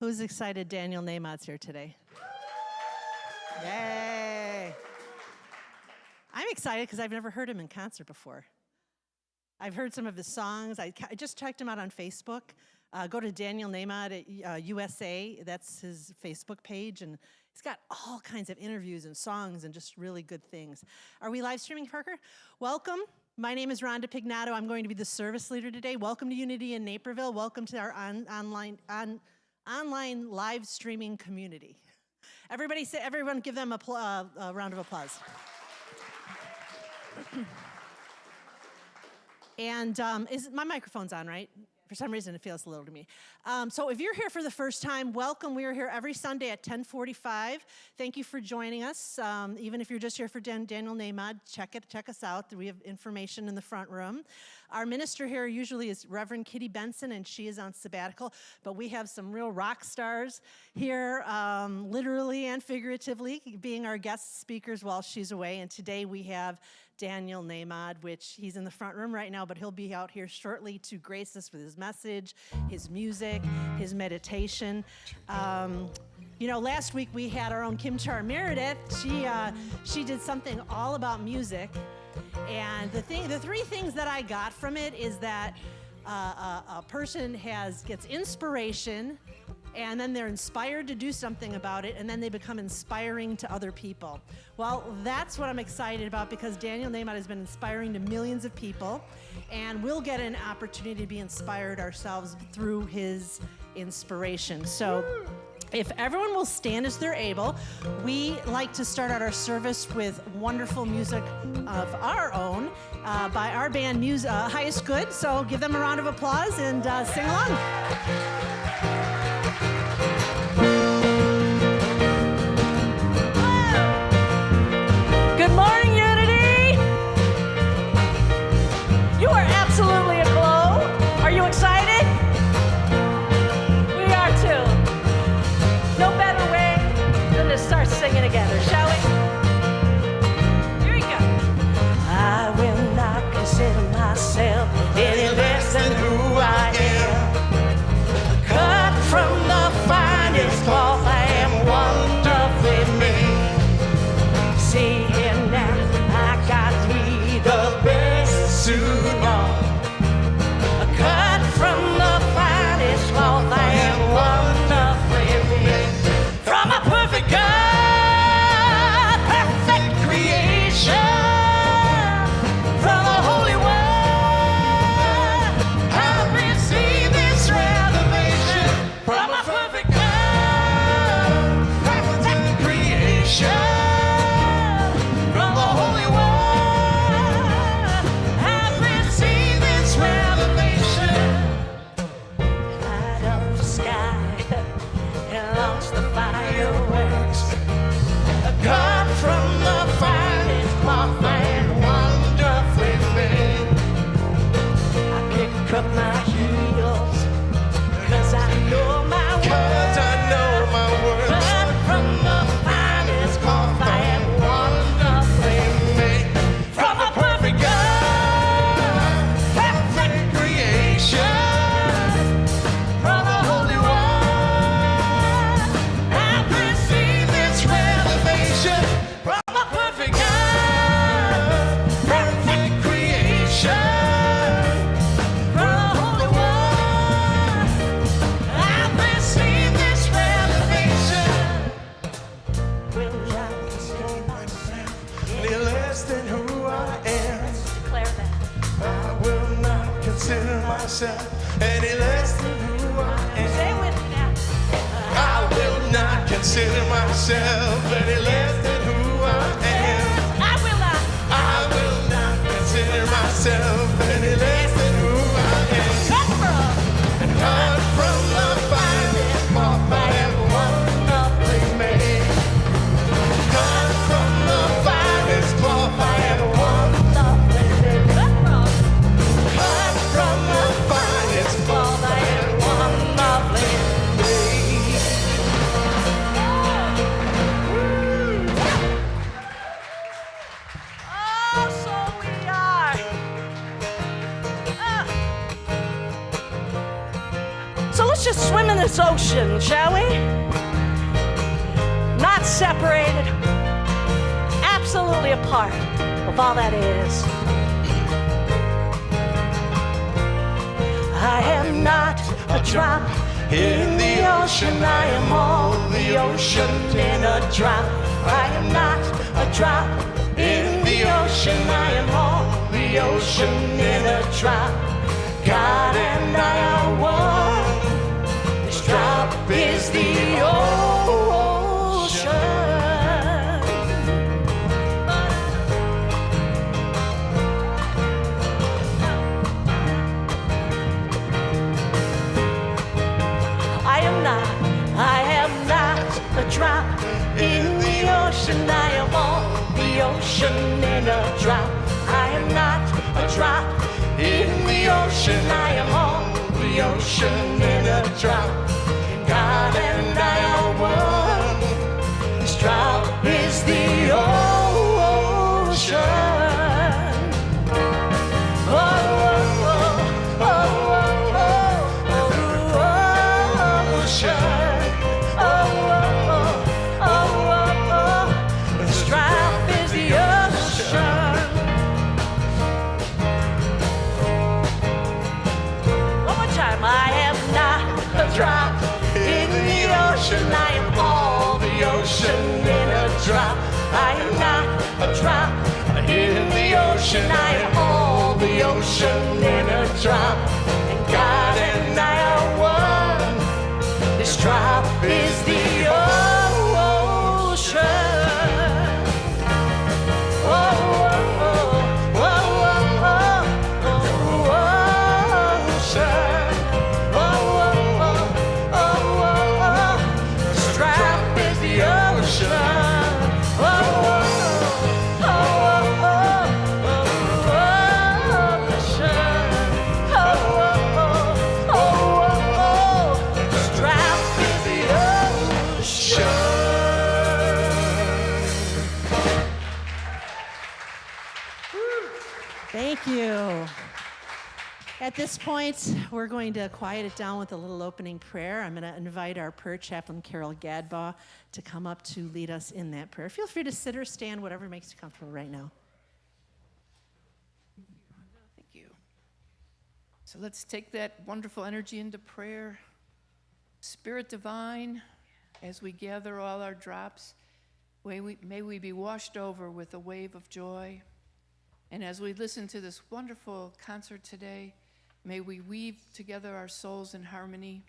Who's excited Daniel Nahmod's here today? Yay! I'm excited because I've never heard him in concert before. I've heard some of his songs. I just checked him out on Facebook. Go to Daniel Nahmod at USA. That's his Facebook page, and he's got all kinds of interviews and songs and just really good things. Are we live streaming, Parker? Welcome. My name is Rhonda Pignato. I'm going to be the service leader today. Welcome to Unity in Naperville. Welcome to our online live streaming community. Everyone give them a round of applause. And my microphone's on, right? For some reason, it feels a little to me. So if you're here for the first time, welcome. We are here every Sunday at 10:45. Thank you for joining us. Even if you're just here for Daniel Nahmod, check us out. We have information in the front room. Our minister here usually is Reverend Kitty Benson, and she is on sabbatical. But we have some real rock stars here, literally and figuratively, being our guest speakers while she's away. And today we have Daniel Nahmod, which he's in the front room right now, but he'll be out here shortly to grace us with his message, his music, his meditation. You know, last week we had our own Kim Char Meredith. She did something all about music, and the three things that I got from it is that a person gets inspiration, and then they're inspired to do something about it, and then they become inspiring to other people. Well, that's what I'm excited about, because Daniel Nahmod has been inspiring to millions of people, and we'll get an opportunity to be inspired ourselves through his inspiration. So if everyone will stand as they're able, we like to start out our service with wonderful music of our own by our band, Highest Good. So give them a round of applause and sing along. Good morning, Unity! You are absolutely aglow. Are you excited? We are too. No better way than to start singing together, shall we? Here we go. I will not consider myself any less than who I am. Cut from the finest cloth, I am wonderfully made. See him now, I got me the best suit on. Cut from the finest cloth, I am wonderfully made. From a perfect God, perfect creation, from the Holy One, I've received this revelation. From a perfect God, perfect creation. Cut from the finest cloth and wonderfully made. I pick up my heels, 'cause I know my worth. 'Cause I know my worth. Cut from the finest cloth I am wonderfully made. From a perfect God, perfect creation. From the Holy One, I've received this revelation. From a perfect God, perfect creation. From the Holy One, I've received this revelation. Will not consider myself any less than who I am. Let's declare that. I will not consider myself any less than who I am. Say it with me now. I will not consider myself any less than who I am. I will not consider myself any less than who I am. Cut from the finest cloth I am wonderfully made. Cut from the finest cloth I am wonderfully made. Cut from the finest cloth I am wonderfully made. let's just swim in this ocean, shall we? Not separated, absolutely a part of all that is. I am not a drop in the ocean, I am all the ocean in a drop. I am not a drop in the ocean, I am all the ocean in a drop. God and I are one, this drop is the ocean. I am not a drop in the ocean, I am all the ocean in a drop. I am not a drop in the ocean, I am all the ocean in a drop. God and I are one, this drop is the ocean. Oh, oh, oh, oh, oh, oh, oh, ocean. Drop in the ocean, I am all the ocean in a drop. I am not a drop in the ocean, I am all the ocean in a drop. And God and I are one, this drop is the ocean. Oh, oh, oh, oh, oh, oh, ocean. Thank you. At this point, we're going to quiet it down with a little opening prayer. I'm going to invite our prayer chaplain, Carol Gadbaugh, to come up to lead us in that prayer. Feel free to sit or stand, whatever makes you comfortable right now. Thank you. So let's take that wonderful energy into prayer. Spirit divine, as we gather all our drops, may we be washed over with a wave of joy. And as we listen to this wonderful concert today, may we weave together our souls in harmony.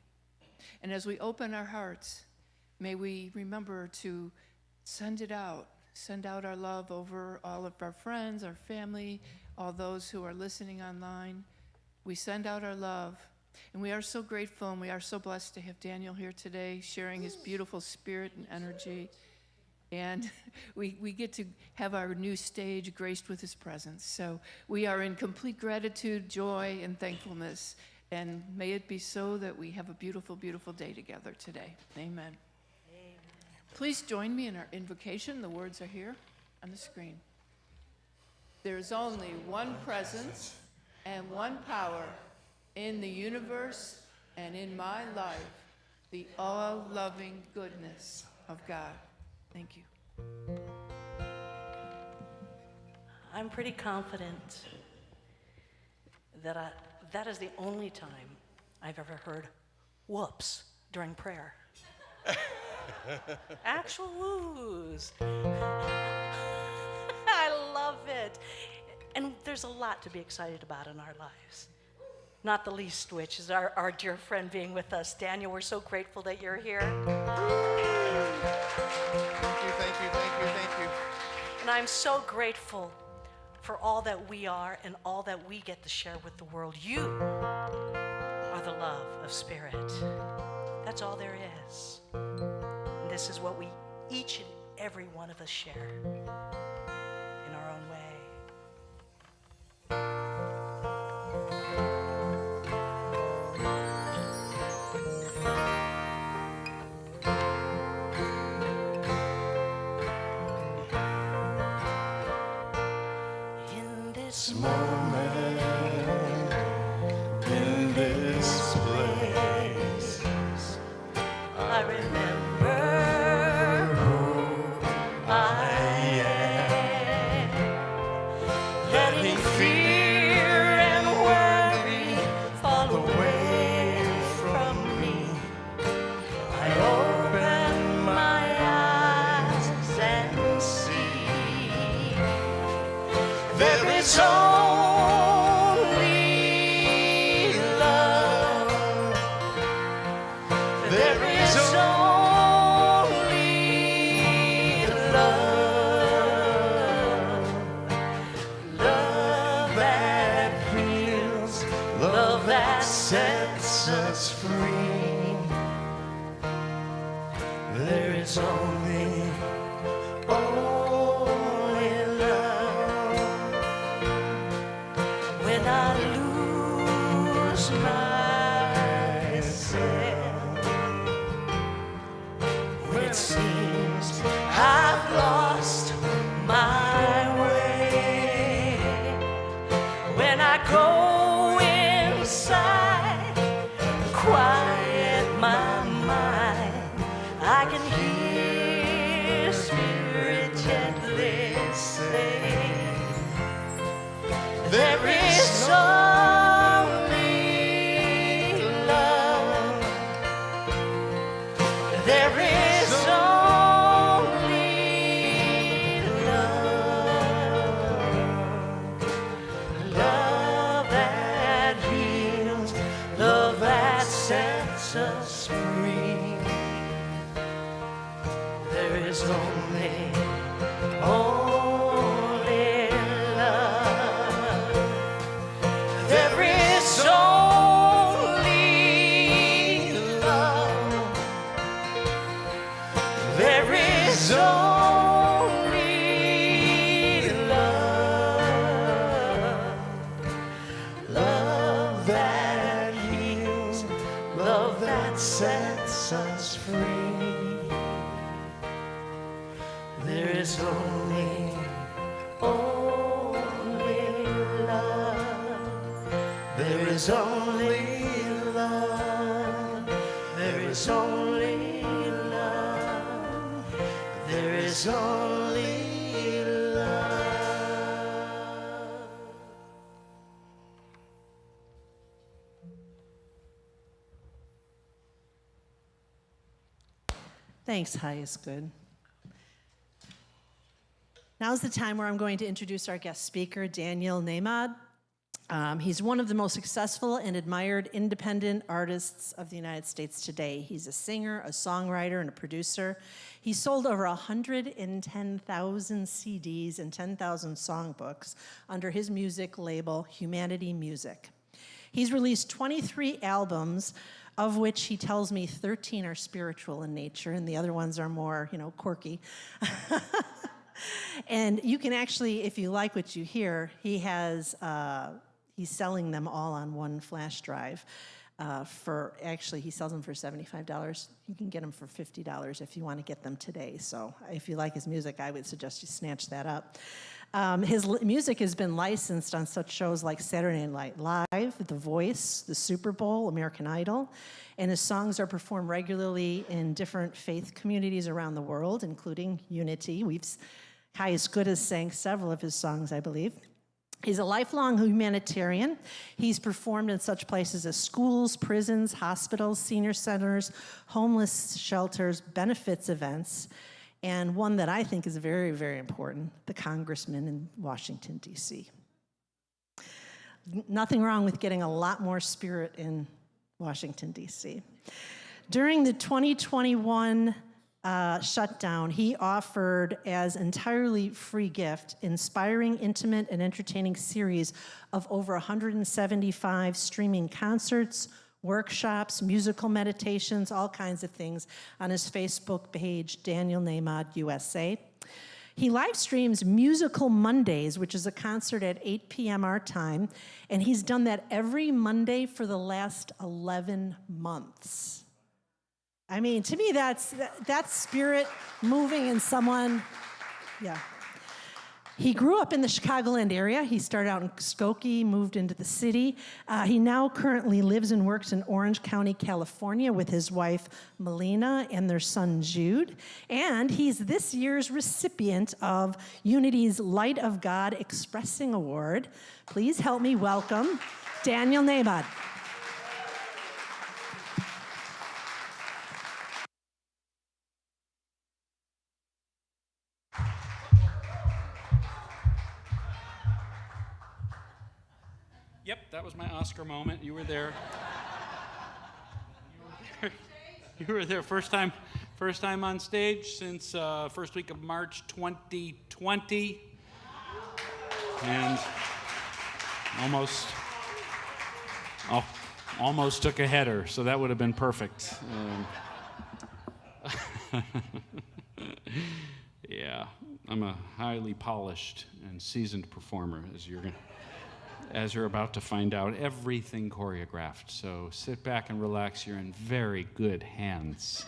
And as we open our hearts, may we remember to send out our love over all of our friends, our family, all those who are listening online. We send out our love. And we are so grateful and we are so blessed to have Daniel here today sharing his beautiful spirit and energy. And we get to have our new stage graced with his presence. So we are in complete gratitude, joy, and thankfulness. And may it be so that we have a beautiful, beautiful day together today. Amen. Amen. Please join me in our invocation. The words are here on the screen. There is only one presence and one power in the universe and in my life, the all-loving goodness of God. Thank you. I'm pretty confident that that is the only time I've ever heard whoops during prayer. Actual woos. I love it. And there's a lot to be excited about in our lives. Not the least which is our dear friend being with us. Daniel, we're so grateful that you're here. Thank you. And I'm so grateful for all that we are and all that we get to share with the world. You are the love of Spirit. That's all there is. And this is what we, each and every one of us, share in our own way. Moment in this place, There is only love, love that heals, love that sets us free. There is only love. When I lose myself, when it seems I've lost my way, when I go inside, quiet my mind, I can hear Spirit gently say, there is only love. There is only love. Love that heals, love that sets us free. There is only love. There is only love. There is only love. Love that heals, love that sets us free. There is only love. There is only love. There is only love. There is only love. Thanks, high is good. Now's the time where I'm going to introduce our guest speaker, Daniel Nahmod. He's one of the most successful and admired independent artists of the United States today. He's a singer, a songwriter, and a producer. He sold over 110,000 CDs and 10,000 songbooks under his music label, Humanity Music. He's released 23 albums, of which he tells me 13 are spiritual in nature, and the other ones are more, quirky. And you can actually, if you like what you hear, he's selling them all on one flash drive. He sells them for $75. You can get them for $50 if you want to get them today. So if you like his music, I would suggest you snatch that up. His music has been licensed on such shows like Saturday Night Live, The Voice, The Super Bowl, American Idol, and his songs are performed regularly in different faith communities around the world, including Unity. Kai is Good has sang several of his songs, I believe. He's a lifelong humanitarian. He's performed in such places as schools, prisons, hospitals, senior centers, homeless shelters, benefits events, and one that I think is very, very important, the congressman in Washington, D.C. Nothing wrong with getting a lot more spirit in Washington, D.C. During the 2021 shutdown, he offered as entirely free gift inspiring, intimate, and entertaining series of over 175 streaming concerts, workshops, musical meditations, all kinds of things on his Facebook page, Daniel Nahmod USA. He live streams Musical Mondays, which is a concert at 8 p.m. our time, and he's done that every Monday for the last 11 months. I mean, to me, that's spirit moving in someone, yeah. He grew up in the Chicagoland area. He started out in Skokie, moved into the city. He now currently lives and works in Orange County, California with his wife, Melina, and their son, Jude. And he's this year's recipient of Unity's Light of God Expressing Award. Please help me welcome Daniel Nahmod. Yep, that was my Oscar moment. You were there. You were there first time on stage since first week of March 2020, and almost took a header, so that would have been perfect. Yeah, I'm a highly polished and seasoned performer, as you're about to find out. Everything choreographed, so sit back and relax. You're in very good hands.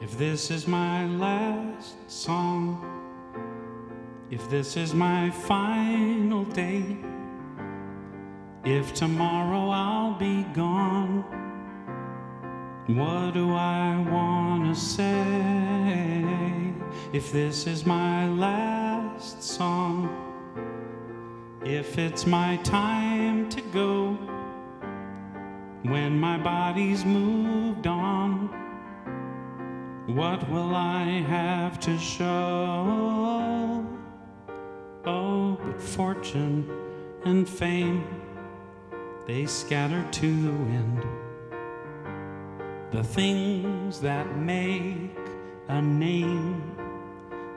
If this is my last song, if this is my final day, if tomorrow I'll be gone, what do I want to say? If this is my last song, if it's my time to go, when my body's moved on, what will I have to show? Oh, but fortune and fame, they scatter to the wind. The things that make a name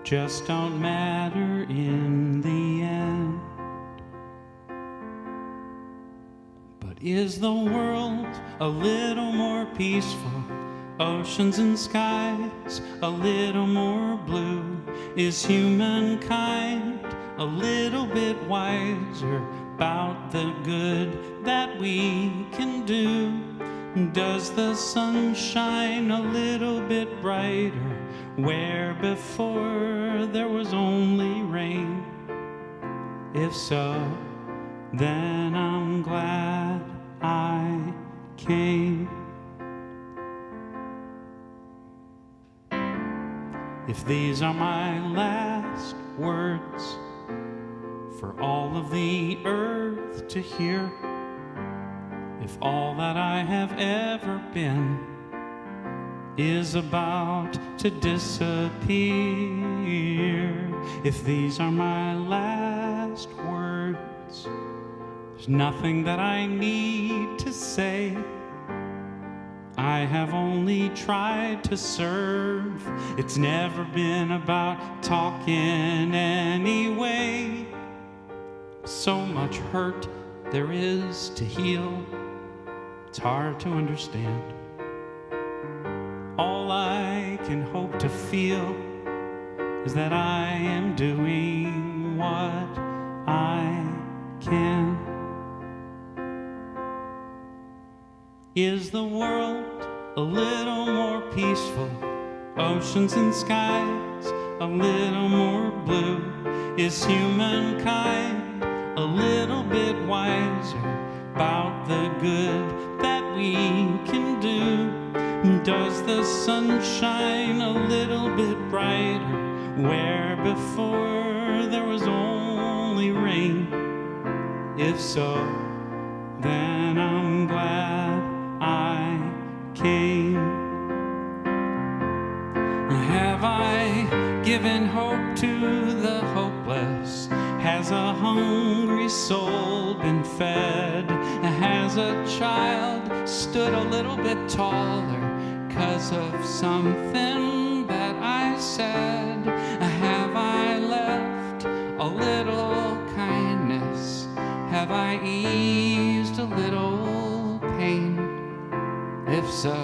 just don't matter in the end. But is the world a little more peaceful? Oceans and skies a little more blue? Is humankind a little bit wiser about the good that we can do? Does the sun shine a little bit brighter where before there was only rain? If so, then I'm glad I came. If these are my last words for all of the earth to hear, if all that I have ever been is about to disappear, if these are my last words, there's nothing that I need to say. I have only tried to serve. It's never been about talking anyway. So much hurt there is to heal, it's hard to understand. All I can hope to feel is that I am doing what I can. Is the world a little more peaceful? Oceans and skies a little more blue? Is humankind a little bit wiser about the good that we can do? Does the sun shine a little bit brighter where before there was only rain? If so, then I'm glad I came. Have I given hope to the hopeless? Has a hungry soul been fed? Has a child stood a little bit taller 'cause of something that I said? Have I left a little kindness? Have I eased a little pain? If so,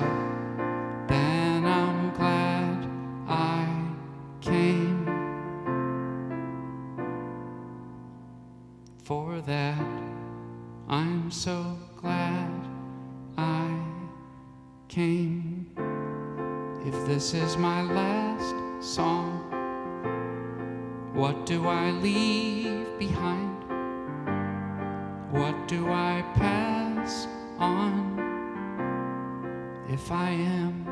then I'm glad I came. For that, I'm so glad I came. If this is my last song, what do I leave behind? What do I pass on? If I am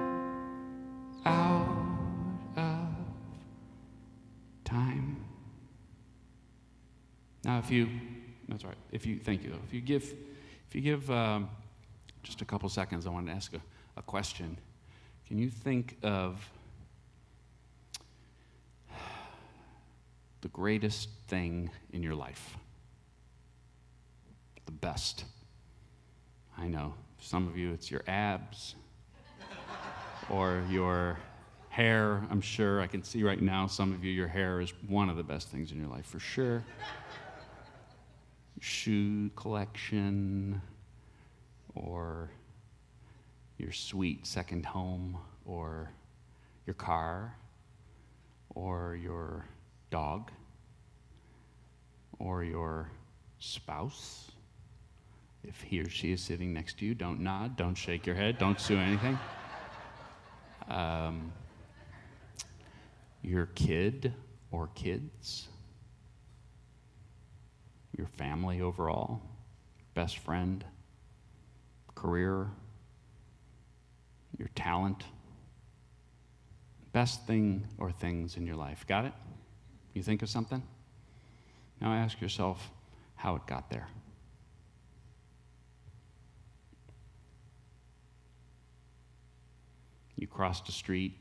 out of time. Now, that's right. Thank you. If you give just a couple seconds, I wanted to ask a question. Can you think of the greatest thing in your life? The best. I know, for some of you it's your abs or your hair. I'm sure I can see right now some of you, your hair is one of the best things in your life for sure. Shoe collection, or your sweet second home, or your car, or your dog, or your spouse. If he or she is sitting next to you, don't nod, don't shake your head, don't do anything. Your kid or kids, your family overall, best friend, career, your talent, best thing or things in your life. Got it? You think of something? Now ask yourself how it got there. You crossed a street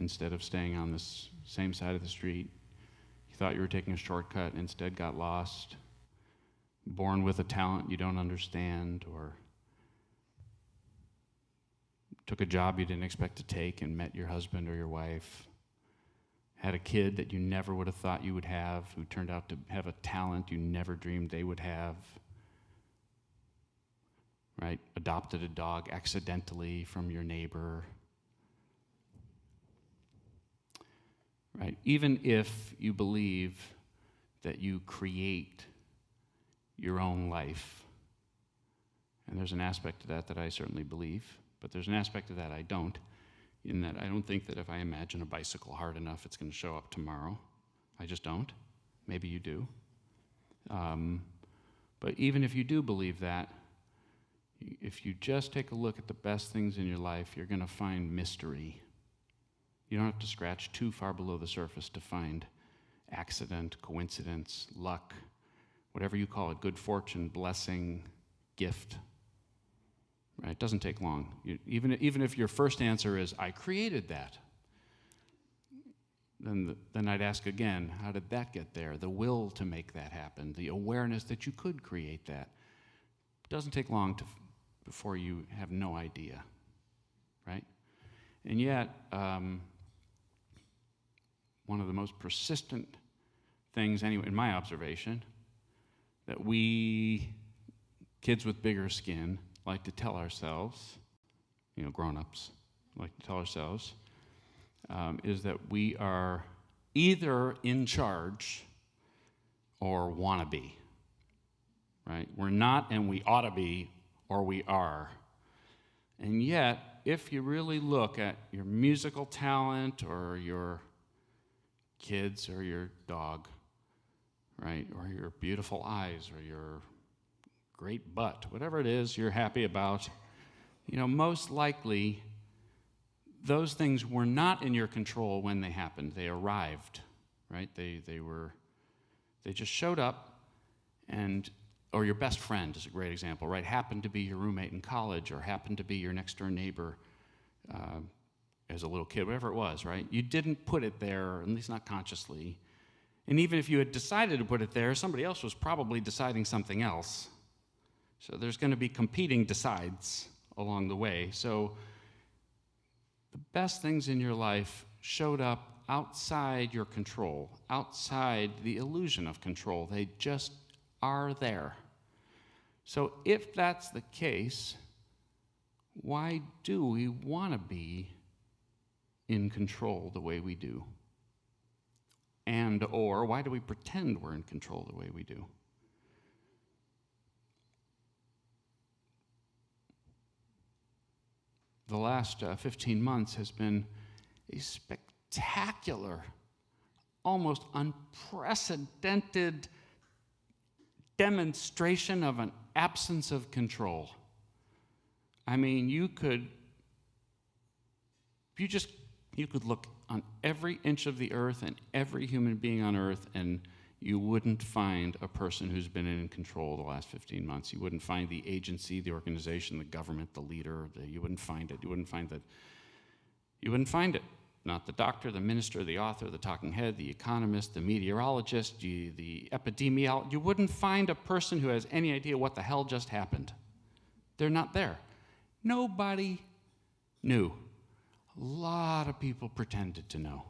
instead of staying on this same side of the street. You thought you were taking a shortcut, instead got lost. Born with a talent you don't understand, or took a job you didn't expect to take and met your husband or your wife. Had a kid that you never would have thought you would have, who turned out to have a talent you never dreamed they would have. Right? Adopted a dog accidentally from your neighbor. Right? Even if you believe that you create your own life, and there's an aspect to that I certainly believe, but there's an aspect of that I don't, in that I don't think that if I imagine a bicycle hard enough, it's going to show up tomorrow. I just don't. Maybe you do. But even if you do believe that, if you just take a look at the best things in your life, you're going to find mystery. You don't have to scratch too far below the surface to find accident, coincidence, luck, whatever you call it, good fortune, blessing, gift. Right? It doesn't take long. Even if your first answer is, I created that, then I'd ask again, how did that get there? The will to make that happen, the awareness that you could create that. It doesn't take long before you have no idea, right? And yet, one of the most persistent things, anyway, in my observation, that we, kids with bigger skin, like to tell ourselves, grown-ups like to tell ourselves, is that we are either in charge or want to be, right? We're not and we ought to be, or we are. And yet, if you really look at your musical talent or your kids or your dog, right, or your beautiful eyes or your great butt, whatever it is you're happy about, most likely those things were not in your control when they happened. They arrived, right? They just showed up, or your best friend is a great example, right? Happened to be your roommate in college, or happened to be your next door neighbor as a little kid, whatever it was, right? You didn't put it there, at least not consciously. And even if you had decided to put it there, somebody else was probably deciding something else. So there's going to be competing decides along the way. So the best things in your life showed up outside your control, outside the illusion of control. They just are there. So if that's the case, why do we want to be in control the way we do? Or why do we pretend we're in control the way we do? The last 15 months has been a spectacular, almost unprecedented demonstration of an absence of control. I mean, you could look on every inch of the earth and every human being on earth, and you wouldn't find a person who's been in control the last 15 months. You wouldn't find the agency, the organization, the government, the leader. You wouldn't find it. You wouldn't find that. You wouldn't find it. Not the doctor, the minister, the author, the talking head, the economist, the meteorologist, the epidemiologist. You wouldn't find a person who has any idea what the hell just happened. They're not there. Nobody knew. A lot of people pretended to know.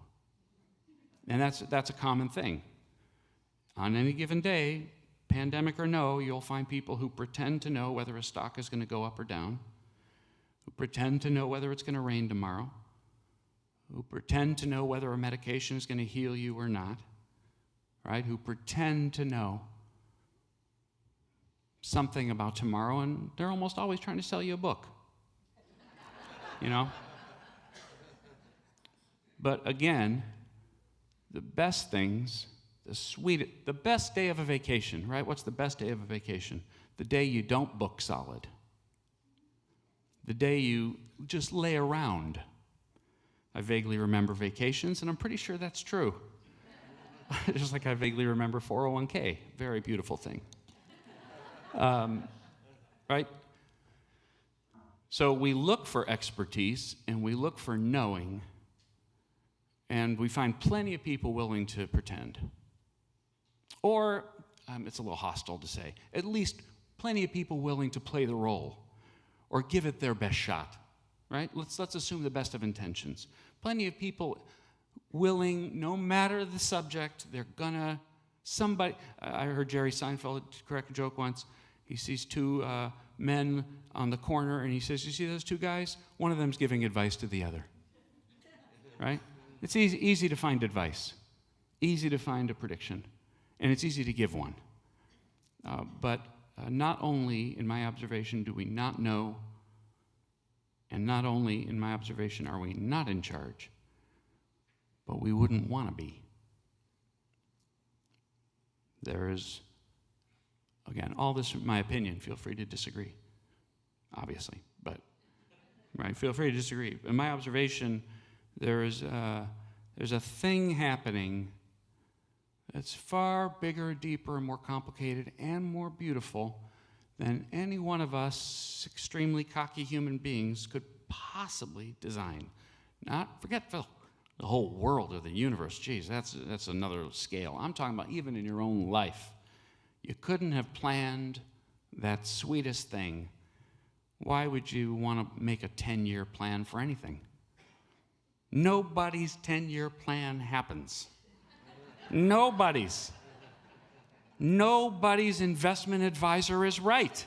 And that's a common thing. On any given day, pandemic or no, you'll find people who pretend to know whether a stock is going to go up or down, who pretend to know whether it's going to rain tomorrow, who pretend to know whether a medication is going to heal you or not, right? Who pretend to know something about tomorrow, and they're almost always trying to sell you a book, you know? But again, the best things, the best day of a vacation, right? What's the best day of a vacation? The day you don't book solid. The day you just lay around. I vaguely remember vacations, and I'm pretty sure that's true. Just like I vaguely remember 401k. Very beautiful thing. Right? So we look for expertise, and we look for knowing, and we find plenty of people willing to pretend. Or, it's a little hostile to say, at least plenty of people willing to play the role or give it their best shot, right? Let's assume the best of intentions. Plenty of people willing, no matter the subject, they're gonna, I heard Jerry Seinfeld correct a joke once. He sees two men on the corner, and he says, you see those two guys? One of them's giving advice to the other, right? It's easy to find advice, easy to find a prediction, and it's easy to give one. But not only, in my observation, do we not know, and not only, in my observation, are we not in charge, but we wouldn't want to be. There is, again, all this in my opinion. Feel free to disagree, obviously, but right, feel free to disagree. In my observation, there's a thing happening that's far bigger, deeper, and more complicated and more beautiful than any one of us extremely cocky human beings could possibly design. Forget the whole world or the universe. Geez, that's another scale. I'm talking about even in your own life. You couldn't have planned that sweetest thing. Why would you want to make a 10-year plan for anything? Nobody's 10-year plan happens. Nobody's investment advisor is right.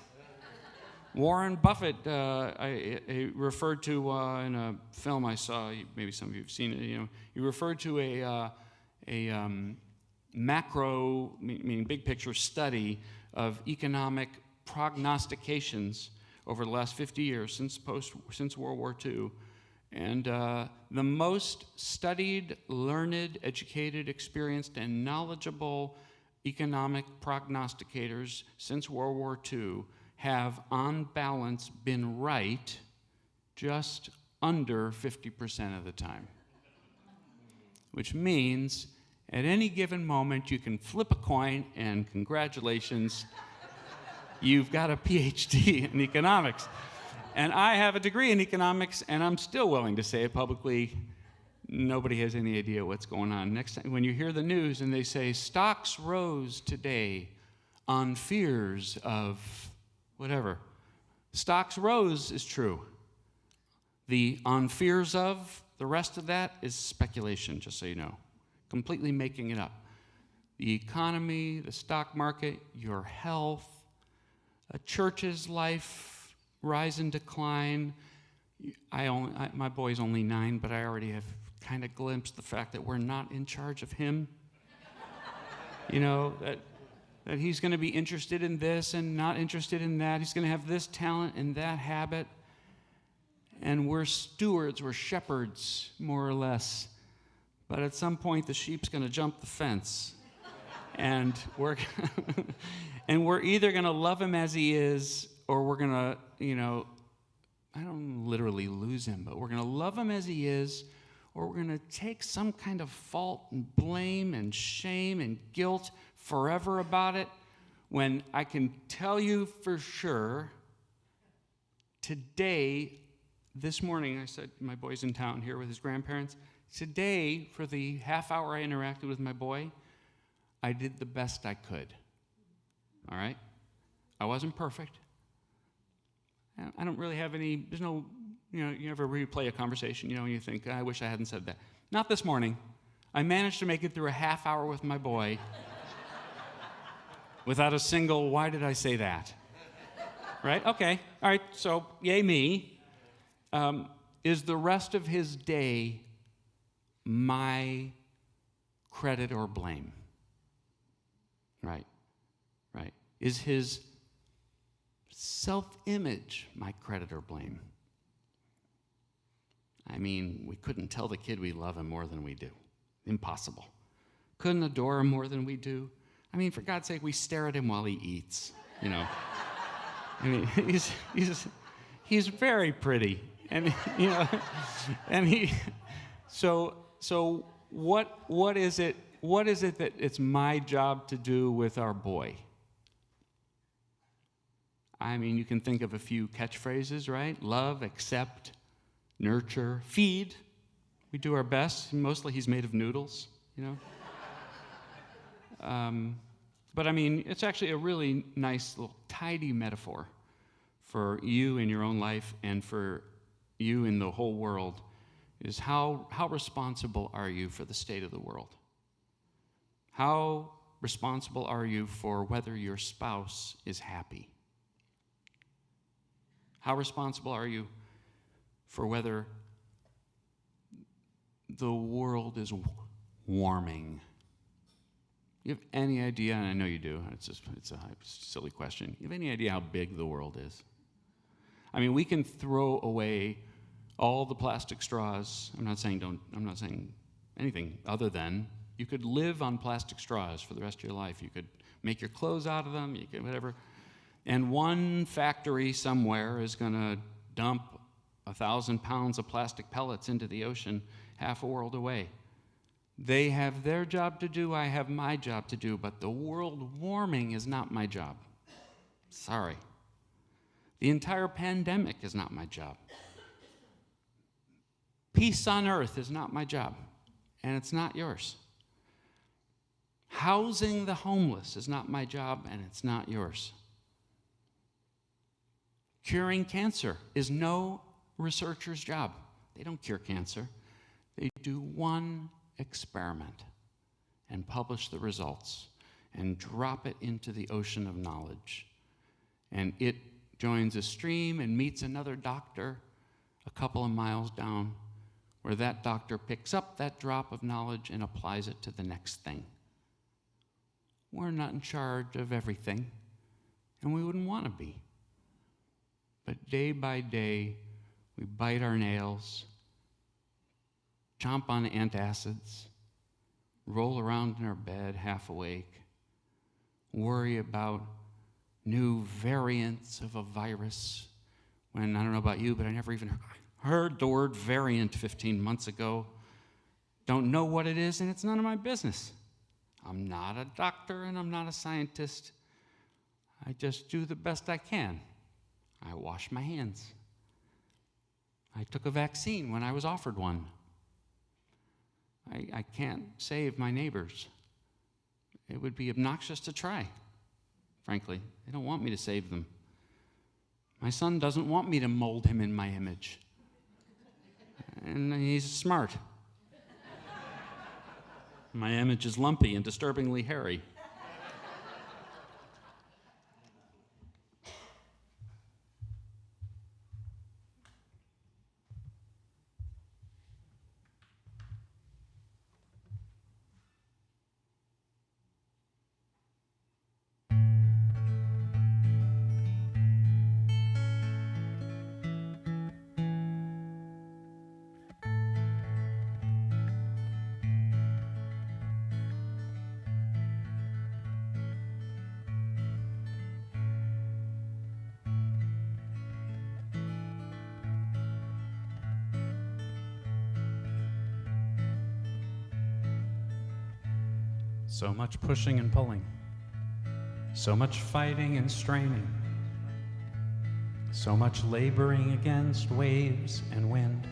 Warren Buffett, I referred to in a film I saw, maybe some of you have seen it, he referred to a macro, meaning big picture study of economic prognostications over the last 50 years since World War II. And the most studied, learned, educated, experienced, and knowledgeable economic prognosticators since World War II have, on balance, been right just under 50% of the time. Which means at any given moment you can flip a coin and congratulations, you've got a PhD in economics. And I have a degree in economics, and I'm still willing to say it publicly. Nobody has any idea what's going on. Next time, when you hear the news and they say, stocks rose today on fears of whatever. Stocks rose is true. The on fears of, the rest of that is speculation, just so you know. Completely making it up. The economy, the stock market, your health, a church's life, rise and decline. My boy's only 9, but I already have kind of glimpsed the fact that we're not in charge of him. That he's going to be interested in this and not interested in that. He's going to have this talent and that habit. And we're stewards, we're shepherds, more or less. But at some point, the sheep's going to jump the fence. And we're either going to love him as he is, or we're going to, I don't literally lose him, but we're going to love him as he is, or we're going to take some kind of fault and blame and shame and guilt forever about it, when I can tell you for sure, today, this morning, I said, my boy's in town here with his grandparents. Today, for the half hour I interacted with my boy, I did the best I could. All right? I wasn't perfect. I don't really have any, there's no, you ever replay a conversation, and you think, I wish I hadn't said that. Not this morning. I managed to make it through a half hour with my boy without a single, why did I say that? Right? Okay. All right. So, yay me. Is the rest of his day my credit or blame? Right. Right. Is his self-image my credit or blame? I mean, we couldn't tell the kid we love him more than we do. Impossible. Couldn't adore him more than we do. I mean, for God's sake, we stare at him while he eats, I mean, he's very pretty, and so what is it that it's my job to do with our boy? I mean, you can think of a few catchphrases, right? Love, accept, nurture, feed. We do our best. Mostly he's made of noodles, But I mean, it's actually a really nice little tidy metaphor for you in your own life and for you in the whole world, is how responsible are you for the state of the world? How responsible are you for whether your spouse is happy? How responsible are you for whether the world is warming? You have any idea, and I know you do, it's a silly question. You have any idea how big the world is? I mean, we can throw away all the plastic straws. I'm not saying anything other than you could live on plastic straws for the rest of your life. You could make your clothes out of them, you could whatever. And one factory somewhere is going to dump 1,000 pounds of plastic pellets into the ocean half a world away. They have their job to do, I have my job to do, but the world warming is not my job. Sorry. The entire pandemic is not my job. Peace on earth is not my job, and it's not yours. Housing the homeless is not my job, and it's not yours. Curing cancer is no researcher's job. They don't cure cancer. They do one experiment and publish the results and drop it into the ocean of knowledge. And it joins a stream and meets another doctor a couple of miles down, where that doctor picks up that drop of knowledge and applies it to the next thing. We're not in charge of everything, and we wouldn't want to be. But day by day, we bite our nails, chomp on antacids, roll around in our bed half awake, worry about new variants of a virus, when, I don't know about you, but I never even heard the word variant 15 months ago. Don't know what it is, and it's none of my business. I'm not a doctor, and I'm not a scientist. I just do the best I can. I wash my hands. I took a vaccine when I was offered one. I can't save my neighbors. It would be obnoxious to try, frankly. They don't want me to save them. My son doesn't want me to mold him in my image. And he's smart. My image is lumpy and disturbingly hairy. So much pushing and pulling, so much fighting and straining, so much laboring against waves and wind.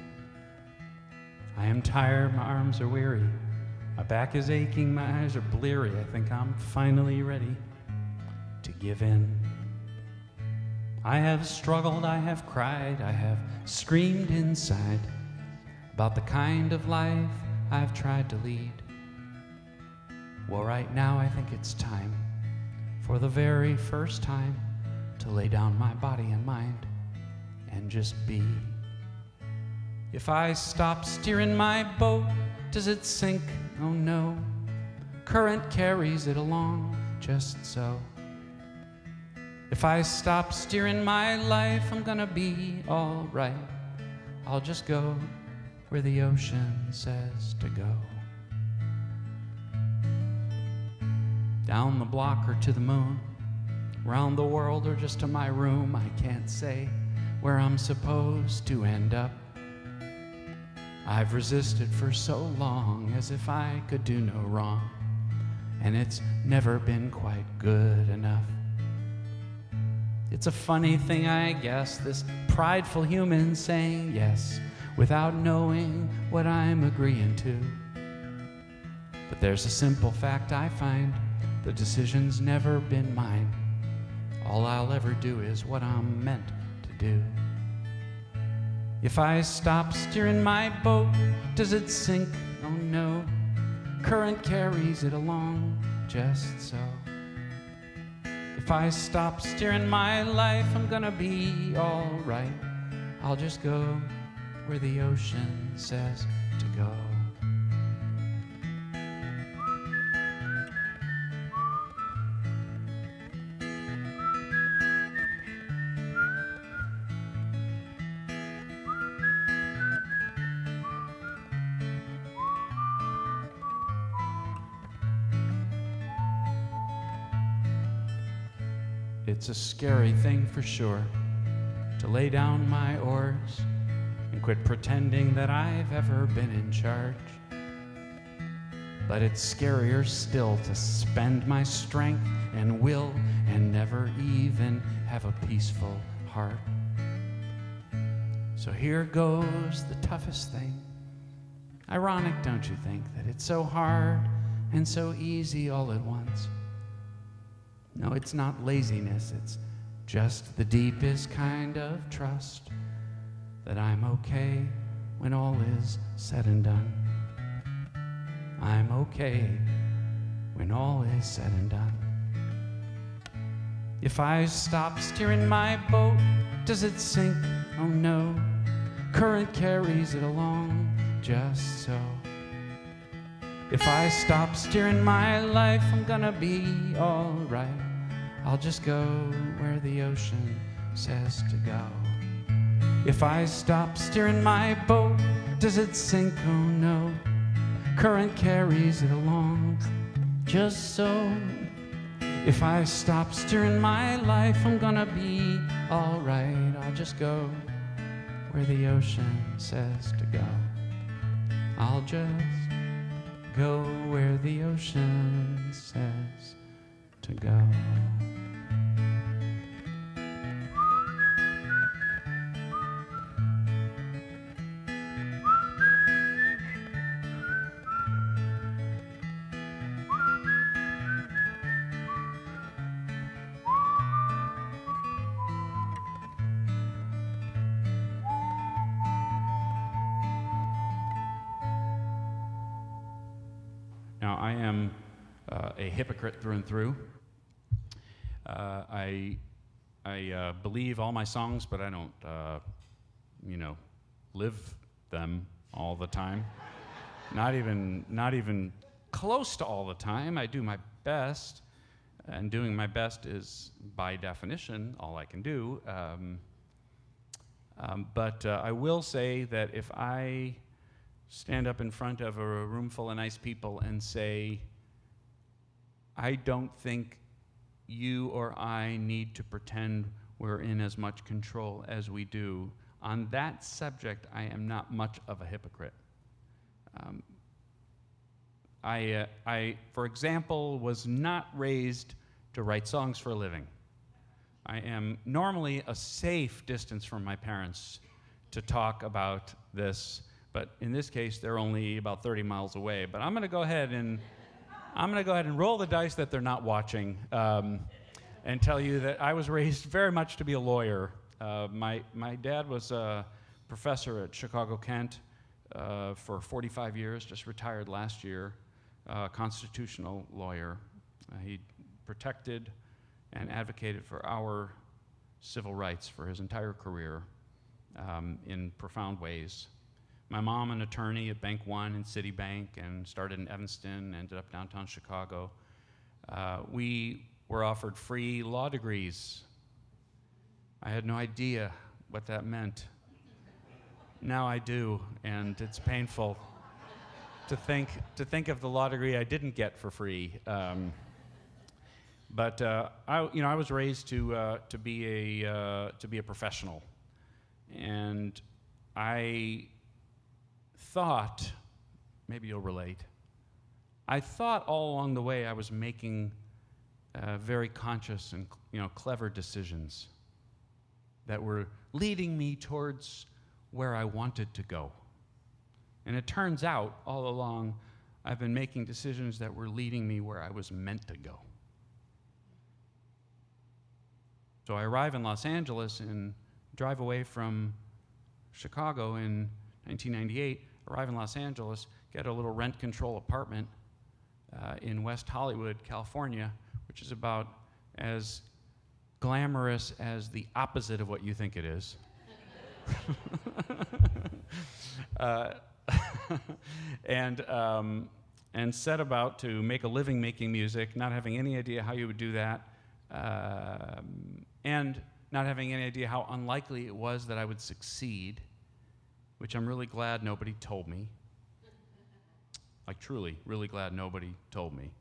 I am tired, my arms are weary, my back is aching, my eyes are bleary. I think I'm finally ready to give in. I have struggled, I have cried, I have screamed inside about the kind of life I've tried to lead. Well, right now I think it's time, for the very first time, to lay down my body and mind and just be. If I stop steering my boat, does it sink? Oh no. Current carries it along just so. If I stop steering my life, I'm gonna be all right. I'll just go where the ocean says to go. Down the block or to the moon, round the world or just to my room, I can't say where I'm supposed to end up. I've resisted for so long, as if I could do no wrong, and it's never been quite good enough. It's a funny thing, I guess, this prideful human saying yes without knowing what I'm agreeing to. But there's a simple fact I find: the decision's never been mine. All I'll ever do is what I'm meant to do. If I stop steering my boat, does it sink? Oh no. Current carries it along just so. If I stop steering my life, I'm gonna be all right. I'll just go where the ocean says to go. It's a scary thing for sure, to lay down my oars and quit pretending that I've ever been in charge. But it's scarier still to spend my strength and will and never even have a peaceful heart. So here goes the toughest thing. Ironic, don't you think, that it's so hard and so easy all at once? No, it's not laziness, it's just the deepest kind of trust that I'm okay when all is said and done. I'm okay when all is said and done. If I stop steering my boat, does it sink? Oh no. Current carries it along just so. If I stop steering my life, I'm gonna be all right. I'll just go where the ocean says to go. If I stop steering my boat, does it sink? Oh no. Current carries it along just so. If I stop steering my life, I'm gonna be all right. I'll just go where the ocean says to go. I'll just go where the ocean says to go. Now, I am a hypocrite through and through. I believe all my songs, but I don't, live them all the time. Not even close to all the time. I do my best, and doing my best is, by definition, all I can do. But I will say that if I stand up in front of a room full of nice people and say, I don't think you or I need to pretend we're in as much control as we do, on that subject, I am not much of a hypocrite. I, for example, was not raised to write songs for a living. I am normally a safe distance from my parents to talk about this, but in this case, they're only about 30 miles away. But I'm going to go ahead and roll the dice that they're not watching, and tell you that I was raised very much to be a lawyer. My dad was a professor at Chicago Kent for 45 years, just retired last year, constitutional lawyer. He protected and advocated for our civil rights for his entire career in profound ways. My mom, an attorney at Bank One and Citibank, and started in Evanston, ended up downtown Chicago. We were offered free law degrees. I had no idea what that meant. Now I do, and it's painful to think of the law degree I didn't get for free. But I was raised to be a professional, and I thought, maybe you'll relate, I thought all along the way I was making very conscious and clever decisions that were leading me towards where I wanted to go. And it turns out all along I've been making decisions that were leading me where I was meant to go. So I arrive in Los Angeles and drive away from Chicago in 1998, arrive in Los Angeles, get a little rent control apartment in West Hollywood, California, which is about as glamorous as the opposite of what you think it is. And set about to make a living making music, not having any idea how you would do that, and not having any idea how unlikely it was that I would succeed, which I'm really glad nobody told me. Like, truly, really glad nobody told me,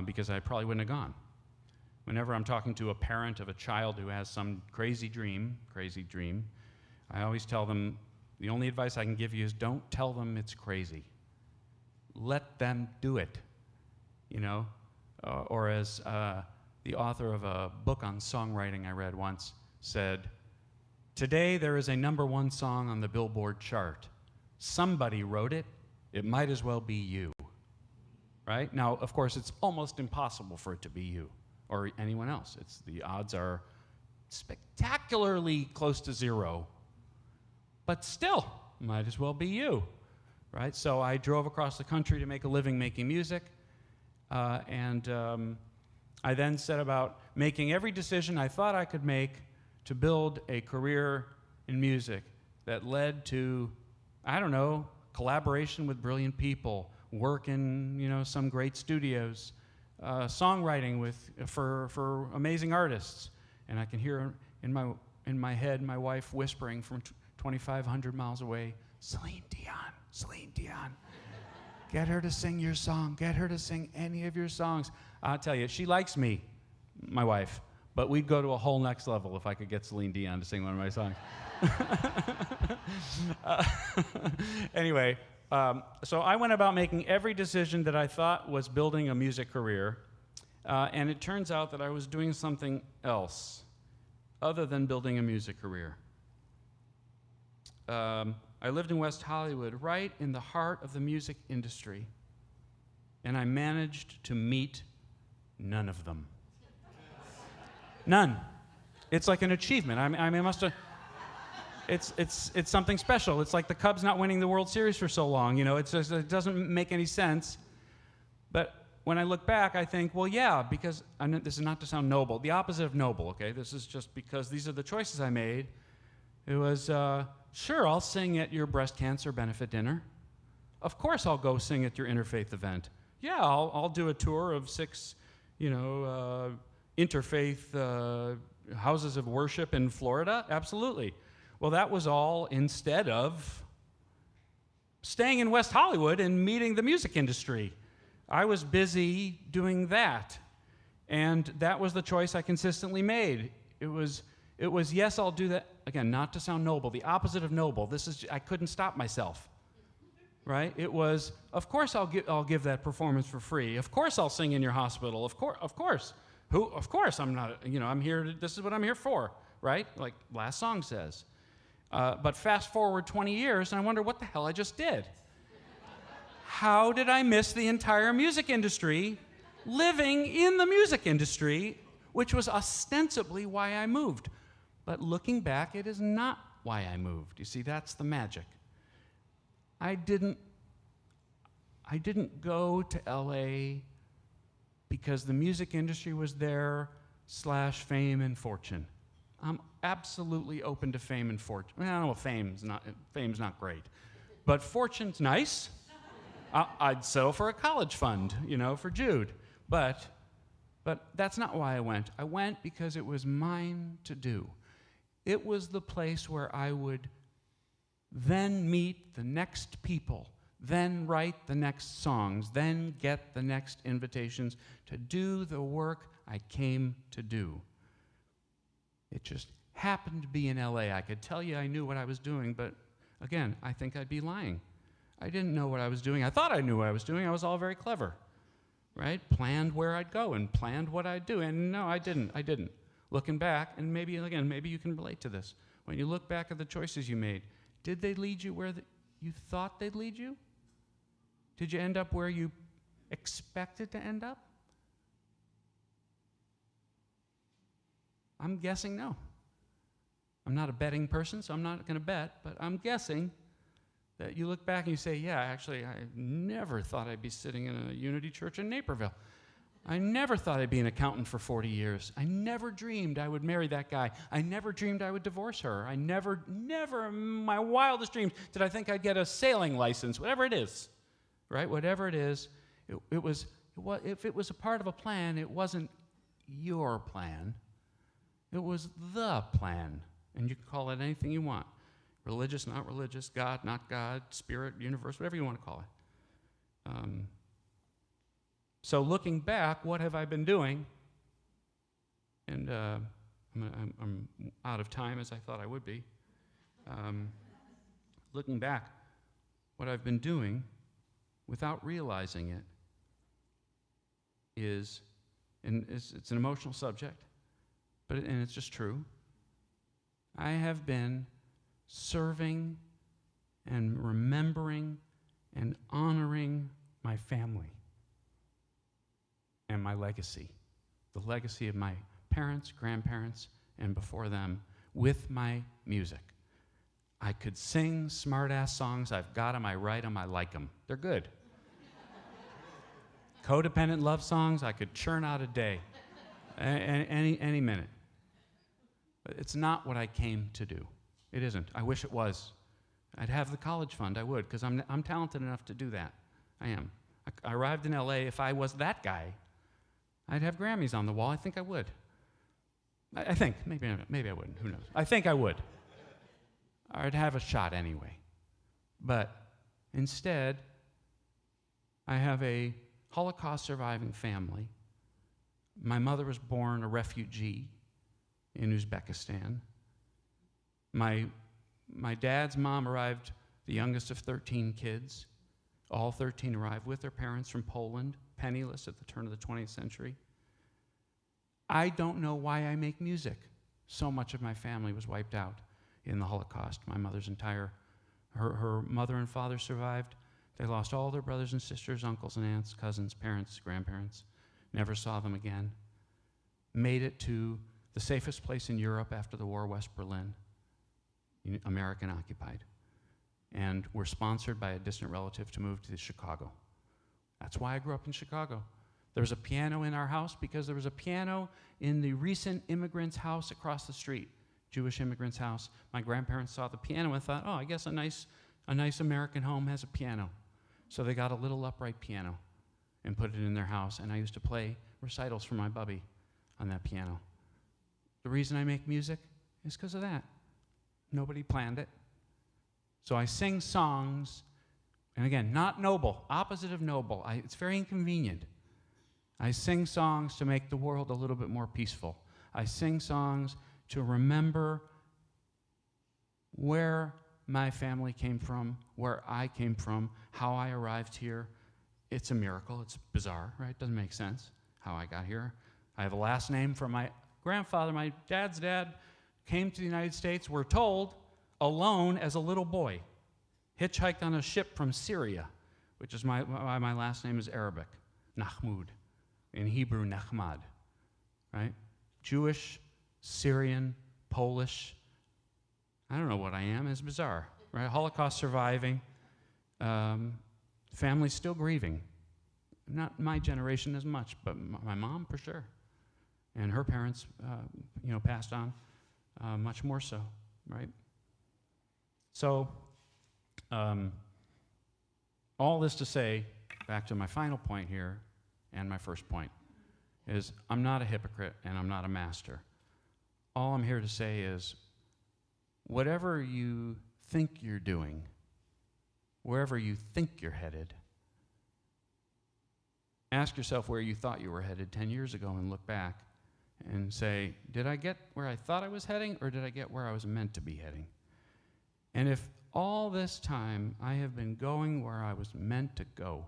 because I probably wouldn't have gone. Whenever I'm talking to a parent of a child who has some crazy dream, I always tell them, the only advice I can give you is don't tell them it's crazy. Let them do it, or as the author of a book on songwriting I read once said, today there is a #1 song on the Billboard chart. Somebody wrote it. It might as well be you, right? Now, of course, it's almost impossible for it to be you or anyone else. The odds are spectacularly close to zero, but still, might as well be you, right? So I drove across the country to make a living making music, and I then set about making every decision I thought I could make to build a career in music that led to, collaboration with brilliant people, work in, some great studios, songwriting for amazing artists. And I can hear in my head my wife whispering from 2,500 miles away, Celine Dion. Get her to sing your song. Get her to sing any of your songs. I'll tell you, she likes me, my wife, but we'd go to a whole next level if I could get Celine Dion to sing one of my songs. Anyway, so I went about making every decision that I thought was building a music career, and it turns out that I was doing something else other than building a music career. I lived in West Hollywood, right in the heart of the music industry, and I managed to meet none of them. None. It's like an achievement. I mean, it must have. It's something special. It's like the Cubs not winning the World Series for so long. It doesn't make any sense. But when I look back, I think, well, yeah, because this is not to sound noble. The opposite of noble. Okay, this is just because these are the choices I made. It was sure, I'll sing at your breast cancer benefit dinner. Of course, I'll go sing at your interfaith event. Yeah, I'll do a tour of 6, interfaith houses of worship in Florida. Absolutely. Well, that was all instead of staying in West Hollywood and meeting the music industry. I was busy doing that, and that was the choice I consistently made. It was yes, I'll do that. Again, not to sound noble, the opposite of noble. I couldn't stop myself. right? It was, of course I'll give that performance for free. Of course I'll sing in your hospital. Of course. Of course I'm not, I'm here, this is what I'm here for, right? Like last song says. But fast forward 20 years, and I wonder what the hell I just did. How did I miss the entire music industry, living in the music industry, which was ostensibly why I moved? But looking back, it is not why I moved. You see, that's the magic. I didn't go to LA because the music industry was there / fame and fortune. I'm absolutely open to fame and fortune. Well, I don't know, fame's not great. But fortune's nice. I'd settle for a college fund, for Jude. But that's not why I went. I went because it was mine to do. It was the place where I would then meet the next people, then write the next songs, then get the next invitations to do the work I came to do. It just happened to be in LA. I could tell you I knew what I was doing, but again, I think I'd be lying. I didn't know what I was doing. I thought I knew what I was doing. I was all very clever, right? Planned where I'd go and planned what I'd do. And no, I didn't. Looking back, and maybe you can relate to this. When you look back at the choices you made, did they lead you where you thought they'd lead you? Did you end up where you expected to end up? I'm guessing no. I'm not a betting person, so I'm not going to bet, but I'm guessing that you look back and you say, yeah, actually, I never thought I'd be sitting in a Unity church in Naperville. I never thought I'd be an accountant for 40 years. I never dreamed I would marry that guy. I never dreamed I would divorce her. I never in my wildest dreams did I think I'd get a sailing license, whatever it is, right? Whatever it is, if it was a part of a plan, it wasn't your plan. It was the plan, and you can call it anything you want. Religious, not religious, God, not God, spirit, universe, whatever you want to call it. So looking back, what have I been doing? And I'm out of time, as I thought I would be. Looking back, what I've been doing, without realizing it, is, and it's an emotional subject, and it's just true, I have been serving and remembering and honoring my family and my legacy, the legacy of my parents, grandparents, and before them, with my music. I could sing smart-ass songs. I've got them, I write them, I like them. They're good. Codependent love songs, I could churn out a day, any minute. But it's not what I came to do. It isn't. I wish it was. I'd have the college fund, I would, because I'm talented enough to do that. I am. I arrived in LA, if I was that guy, I'd have Grammys on the wall. I think I would. I think. Maybe I wouldn't. Who knows? I think I would. I'd have a shot anyway. But instead, I have a Holocaust surviving family. My mother was born a refugee in Uzbekistan. My dad's mom arrived, the youngest of 13 kids. All 13 arrived with their parents from Poland, penniless at the turn of the 20th century. I don't know why I make music. So much of my family was wiped out in the Holocaust. My mother's her mother and father survived. They lost all their brothers and sisters, uncles and aunts, cousins, parents, grandparents. Never saw them again. Made it to the safest place in Europe after the war, West Berlin, American occupied. And were sponsored by a distant relative to move to Chicago. That's why I grew up in Chicago. There was a piano in our house because there was a piano in the recent immigrant's house across the street, Jewish immigrant's house. My grandparents saw the piano and thought, oh, I guess a nice American home has a piano. So they got a little upright piano and put it in their house, and I used to play recitals for my bubby on that piano. The reason I make music is because of that. Nobody planned it. So I sing songs, and again, not noble, opposite of noble. It's very inconvenient. I sing songs to make the world a little bit more peaceful. I sing songs to remember where my family came from, where I came from, how I arrived here. It's a miracle. It's bizarre, right? Doesn't make sense how I got here. I have a last name from my grandfather. My dad's dad came to the United States, we're told, alone as a little boy. Hitchhiked on a ship from Syria, which is why my last name is Arabic, Nahmod. In Hebrew, Nahmod, right? Jewish, Syrian, Polish. I don't know what I am. It's bizarre, right? Holocaust surviving. Family still grieving. Not my generation as much, but my mom for sure. And her parents, passed on much more so, right? So, all this to say, back to my final point here, and my first point, is I'm not a hypocrite and I'm not a master. All I'm here to say is, whatever you think you're doing, wherever you think you're headed, ask yourself where you thought you were headed 10 years ago and look back and say, did I get where I thought I was heading, or did I get where I was meant to be heading? And if all this time I have been going where I was meant to go,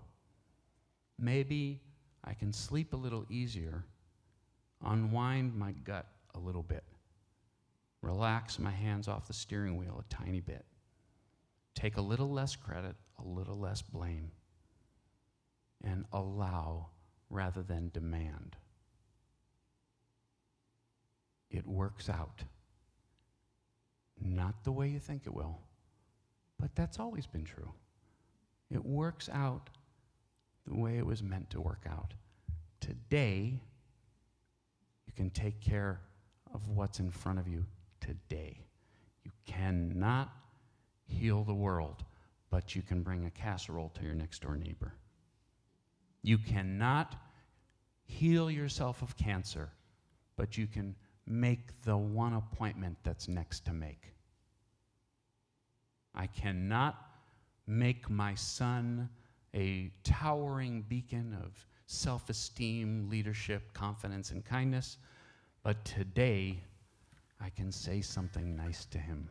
maybe I can sleep a little easier, unwind my gut a little bit, relax my hands off the steering wheel a tiny bit, take a little less credit, a little less blame, and allow rather than demand. It works out. Not the way you think it will, but that's always been true. It works out the way it was meant to work out. Today, you can take care of what's in front of you today. You cannot heal the world, but you can bring a casserole to your next door neighbor. You cannot heal yourself of cancer, but you can make the one appointment that's next to make. I cannot make my son a towering beacon of self-esteem, leadership, confidence, and kindness, but today I can say something nice to him.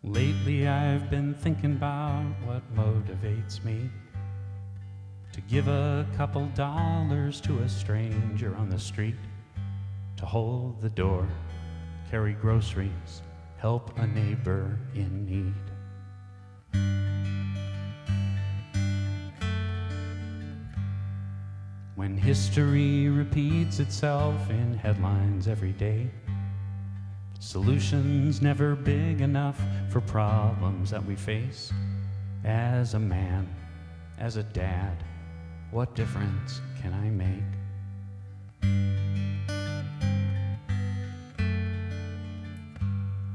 Lately I've been thinking about what motivates me to give a couple dollars to a stranger on the street, to hold the door, carry groceries, help a neighbor in need. When history repeats itself in headlines every day, solutions never big enough for problems that we face. As a man, as a dad, what difference can I make?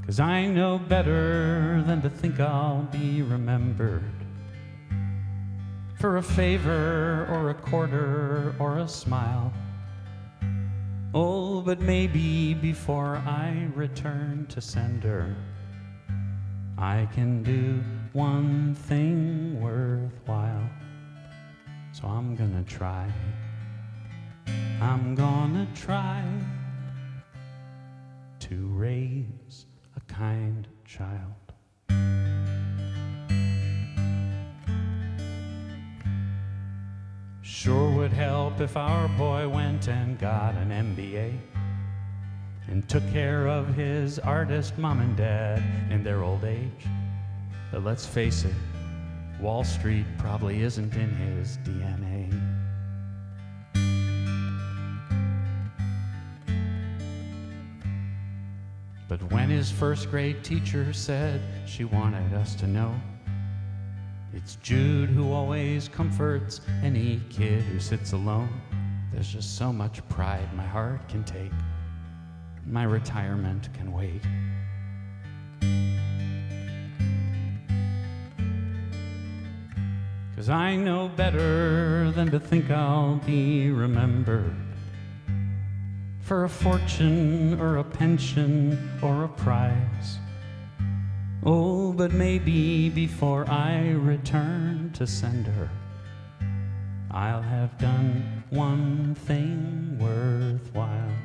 'Cause I know better than to think I'll be remembered for a favor or a quarter or a smile. Oh, but maybe before I return to sender, I can do one thing worthwhile. So I'm gonna try. I'm gonna try to raise a kind child. Sure would help if our boy went and got an MBA and took care of his artist mom and dad in their old age. But let's face it, Wall Street probably isn't in his DNA. But when his first grade teacher said she wanted us to know, it's Jude who always comforts any kid who sits alone, there's just so much pride my heart can take. My retirement can wait. Cause I know better than to think I'll be remembered for a fortune or a pension or a prize. Oh, but maybe before I return to sender, I'll have done one thing worthwhile.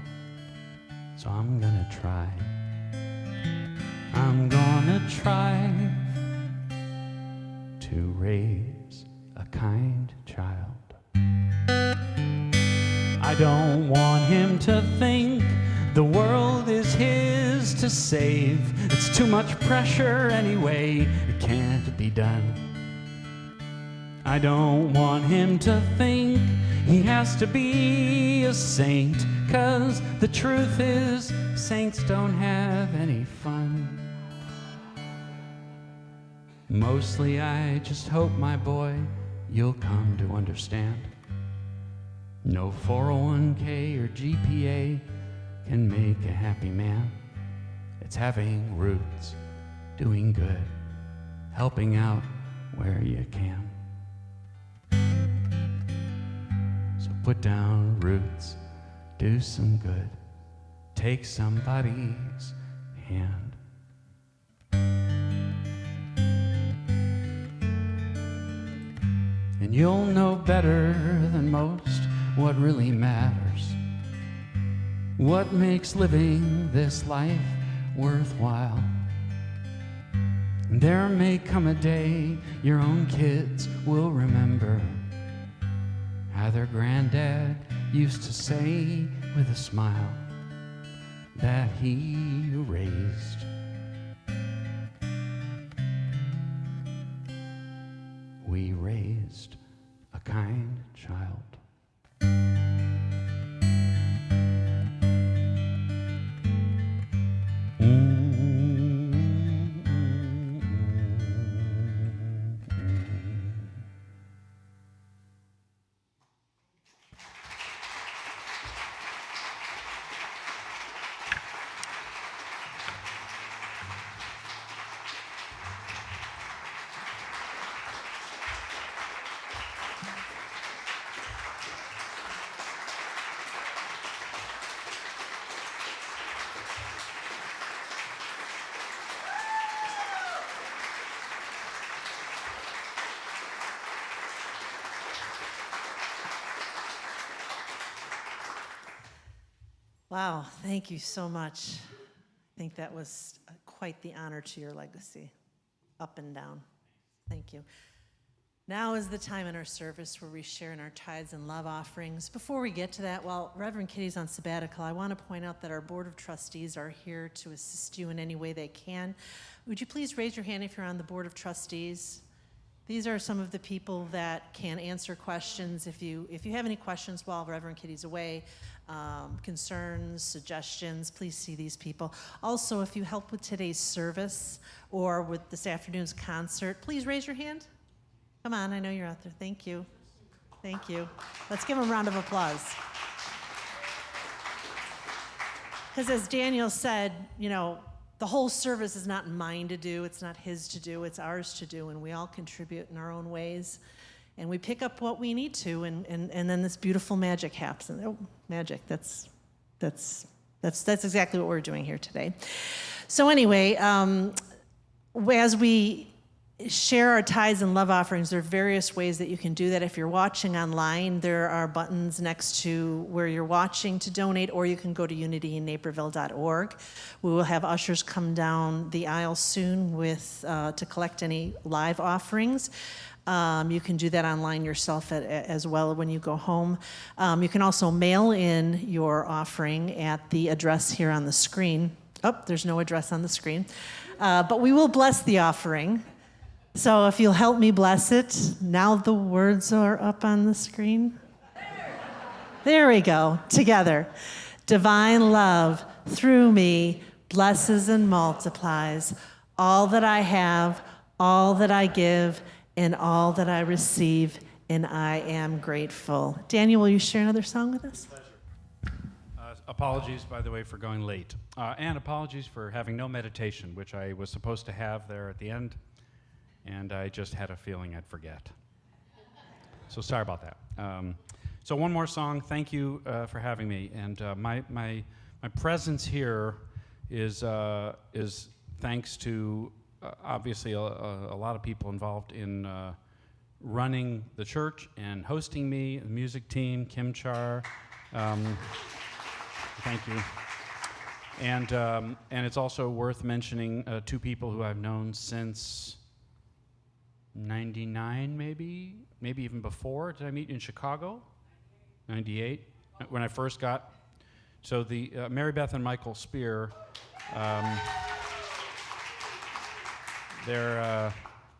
So I'm gonna try. I'm gonna try to raise a kind child. I don't want him to think the world is his to save. It's too much pressure anyway, it can't be done. I don't want him to think he has to be a saint, 'cause the truth is, saints don't have any fun. Mostly I just hope, my boy, you'll come to understand. No 401k or GPA can make a happy man. It's having roots, doing good, helping out where you can. So put down roots, do some good, take somebody's hand. And you'll know better than most what really matters, what makes living this life worthwhile. And there may come a day your own kids will remember how their granddad used to say with a smile that he raised. We raised a kind child. Wow, thank you so much. I think that was quite the honor to your legacy, up and down. Thank you. Now is the time in our service where we share in our tithes and love offerings. Before we get to that, while Reverend Kitty's on sabbatical, I want to point out that our Board of Trustees are here to assist you in any way they can. Would you please raise your hand if you're on the Board of Trustees? These are some of the people that can answer questions. If you have any questions while Reverend Kitty's away, concerns, suggestions, please see these people. Also, if you help with today's service or with this afternoon's concert, please raise your hand. Come on, I know you're out there. Thank you. Thank you. Let's give them a round of applause. Because as Daniel said, you know, the whole service is not mine to do, it's not his to do, it's ours to do, and we all contribute in our own ways. And we pick up what we need to, and then this beautiful magic happens. Oh, magic, that's exactly what we're doing here today. So anyway, as we share our tithes and love offerings, there are various ways that you can do that. If you're watching online, there are buttons next to where you're watching to donate, or you can go to unityinnaperville.org. We will have ushers come down the aisle soon to collect any live offerings. You can do that online yourself as well when you go home. You can also mail in your offering at the address here on the screen. Oh, there's no address on the screen. But we will bless the offering. So if you'll help me bless it, now the words are up on the screen. There we go, together. Divine love through me blesses and multiplies all that I have, all that I give, and all that I receive, and I am grateful. Daniel, will you share another song with us? Apologies, by the way, for going late. And apologies for having no meditation, which I was supposed to have there at the end, and I just had a feeling I'd forget. So sorry about that. So one more song. Thank you for having me. And my presence here is thanks to obviously a lot of people involved in running the church and hosting me, the music team, Kim Char. Thank you. And it's also worth mentioning two people who I've known since '99, maybe even before. Did I meet you in Chicago? '98, when I first got. So the Mary Beth and Michael Spear, they're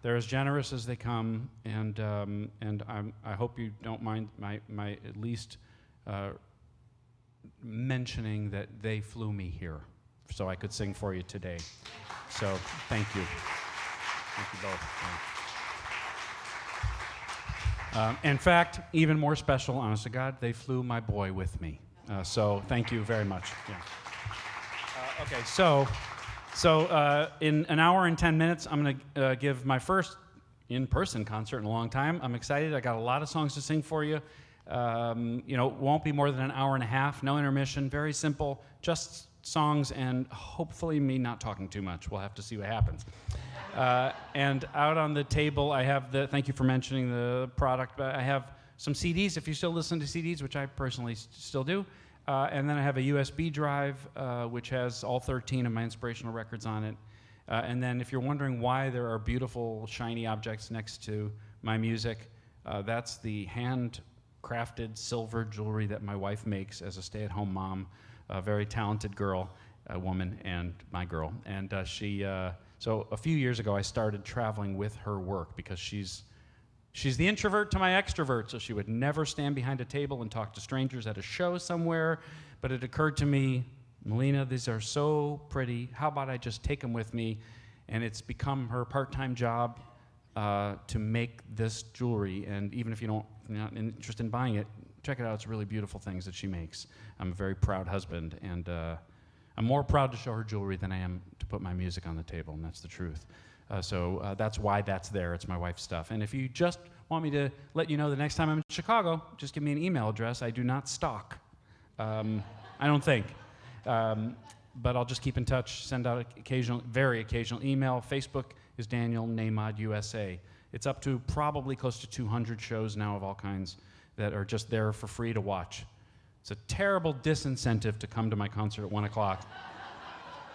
as generous as they come, and I hope you don't mind my at least mentioning that they flew me here so I could sing for you today. So thank you. Thank you both. In fact, even more special, honest to God, they flew my boy with me. So thank you very much. Yeah. Okay, so in an hour and 10 minutes, I'm going to give my first in-person concert in a long time. I'm excited. I got a lot of songs to sing for you. Won't be more than an hour and a half, no intermission, very simple, just songs and hopefully me not talking too much. We'll have to see what happens. And out on the table, I have thank you for mentioning the product, but I have some CDs, if you still listen to CDs, which I personally still do. And then I have a USB drive, which has all 13 of my inspirational records on it. And then if you're wondering why there are beautiful, shiny objects next to my music, that's the handcrafted silver jewelry that my wife makes as a stay-at-home mom, a very talented girl, a woman, and my girl. And so a few years ago, I started traveling with her work because she's the introvert to my extrovert, so she would never stand behind a table and talk to strangers at a show somewhere. But it occurred to me, Melina, these are so pretty. How about I just take them with me? And it's become her part-time job to make this jewelry. And even if you're not interested in buying it, check it out. It's really beautiful things that she makes. I'm a very proud husband, and I'm more proud to show her jewelry than I am to put my music on the table, and that's the truth. So that's why that's there. It's my wife's stuff. And if you just want me to let you know the next time I'm in Chicago, just give me an email address. I do not stalk. I don't think. But I'll just keep in touch, send out very occasional email. Facebook is Daniel Nahmod USA. It's up to probably close to 200 shows now of all kinds that are just there for free to watch. It's a terrible disincentive to come to my concert at 1 o'clock.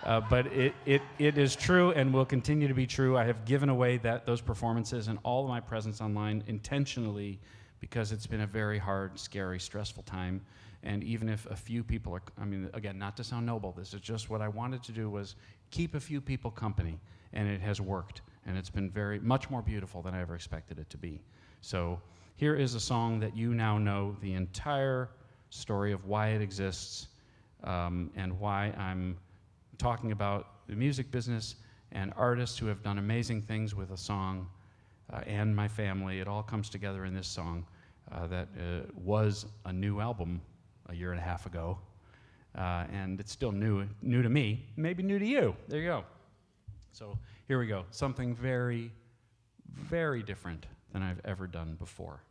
But it is true and will continue to be true. I have given away those performances and all of my presence online intentionally because it's been a very hard, scary, stressful time. And even if a few people are, again, not to sound noble, this is just what I wanted to do was keep a few people company, and it has worked. And it's been much more beautiful than I ever expected it to be. So here is a song that you now know the entire story of why it exists and why I'm talking about the music business and artists who have done amazing things with a song and my family. It all comes together in this song that was a new album a year and a half ago, and it's still new to me, maybe new to you. There you go. So here we go. Something very, very different than I've ever done before.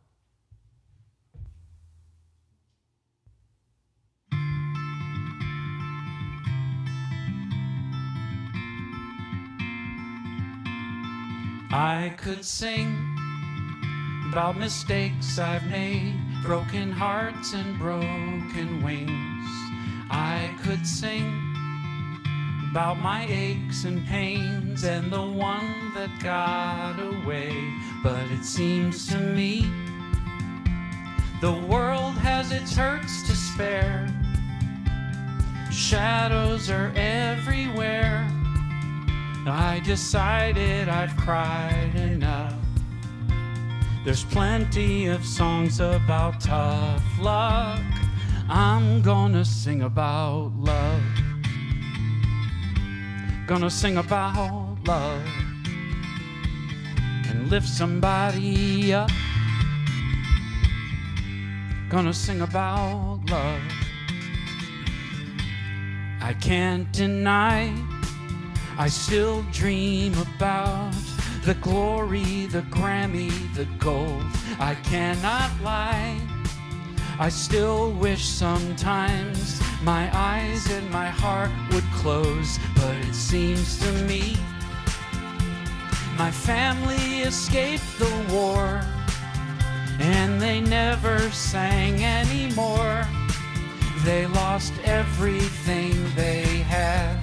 I could sing about mistakes I've made, broken hearts and broken wings. I could sing about my aches and pains and the one that got away. But it seems to me the world has its hurts to spare. Shadows are everywhere. I decided I've cried enough. There's plenty of songs about tough luck. I'm gonna sing about love. Gonna sing about love and lift somebody up. Gonna sing about love. I can't deny I still dream about the glory, the Grammy, the gold. I cannot lie, I still wish sometimes my eyes and my heart would close, but it seems to me my family escaped the war, and they never sang anymore. They lost everything they had,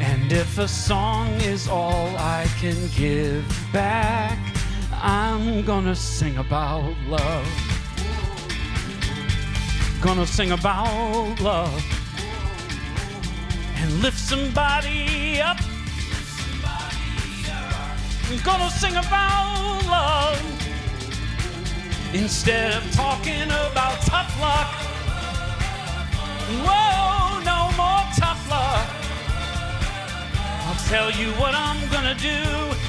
and if a song is all I can give back, I'm gonna sing about love. Gonna sing about love and lift somebody up. I'm gonna sing about love instead of talking about tough luck. Whoa, no more tough luck. I'll tell you what I'm gonna do.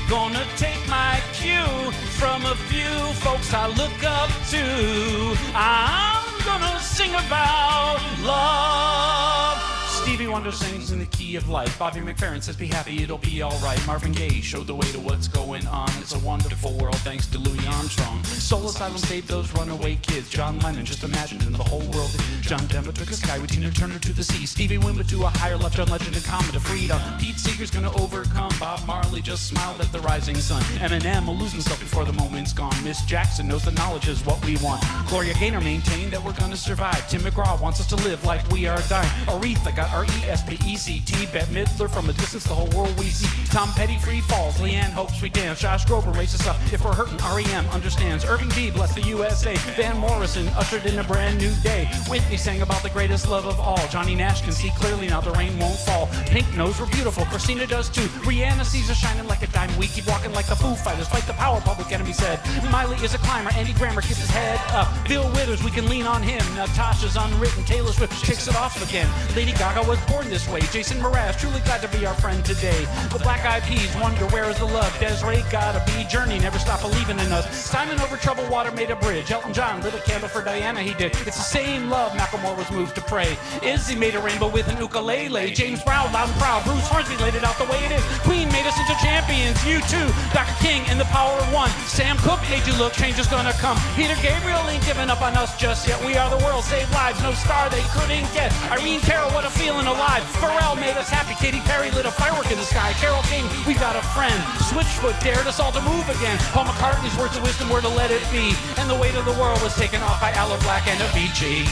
Gonna take my cue from a few folks I look up to. I'm gonna sing about love. Stevie Wonder sings in the key of life. Bobby McFerrin says, be happy, it'll be alright. Marvin Gaye showed the way to what's going on. It's a wonderful world thanks to Louis Armstrong. Soul Asylum saved those runaway kids. John Lennon just imagined in the whole world. John Denver took a sky with Tina Turner to the sea. Stevie Wonder to a higher left, John Legend and Comet to freedom. Pete Seeger's gonna overcome. Bob Marley just smiled at the rising sun. Eminem will lose himself before the moment's gone. Miss Jackson knows the knowledge is what we want. Gloria Gaynor maintained that we're gonna survive. Tim McGraw wants us to live like we are dying. Aretha got R-E-S-P-E-C-T. Bette Midler from a distance, the whole world we see. Tom Petty free falls. Leanne hopes we dance. Josh Groban races up. If we're hurting, R.E.M. understands. Irving B bless the USA. Van Morrison ushered in a brand new day. Whitney sang about the greatest love of all. Johnny Nash can see clearly now the rain won't fall. Pink knows we're beautiful. Christina does too. Rihanna sees us shining like a diamond. We keep walking like the Foo Fighters. Fight the power, Public Enemy said. Miley is a climber. Andy Grammer keeps his head up. Bill Withers, we can lean on him. Natasha's unwritten. Taylor Swift kicks it off again. Lady Gaga was born this way. Jason Mraz, truly glad to be our friend today. The Black Eyed Peas wonder where is the love. Desiree gotta be. Journey never stop believing in us. Simon over troubled water made a bridge. Elton John lit a candle for Diana, he did. It's the same love. Macklemore was moved to pray. Izzy made a rainbow with an ukulele. James Brown loud and proud. Bruce Hornsby laid it out the way it is. Queen made us into champions. You too. Dr. King and the power of one. Sam Cooke made you look. Change is gonna come. Peter Gabriel ain't giving up on us just yet. We are the world. Save lives. No star they couldn't get. Irene Cara, what a feeling alive. Pharrell made us happy. Katy Perry lit a firework in the sky. Carole King, we got a friend. Switchfoot dared us all to move again. Paul McCartney's words of wisdom were to let it be. And the weight of the world was taken off by Aloe Black and Avicii.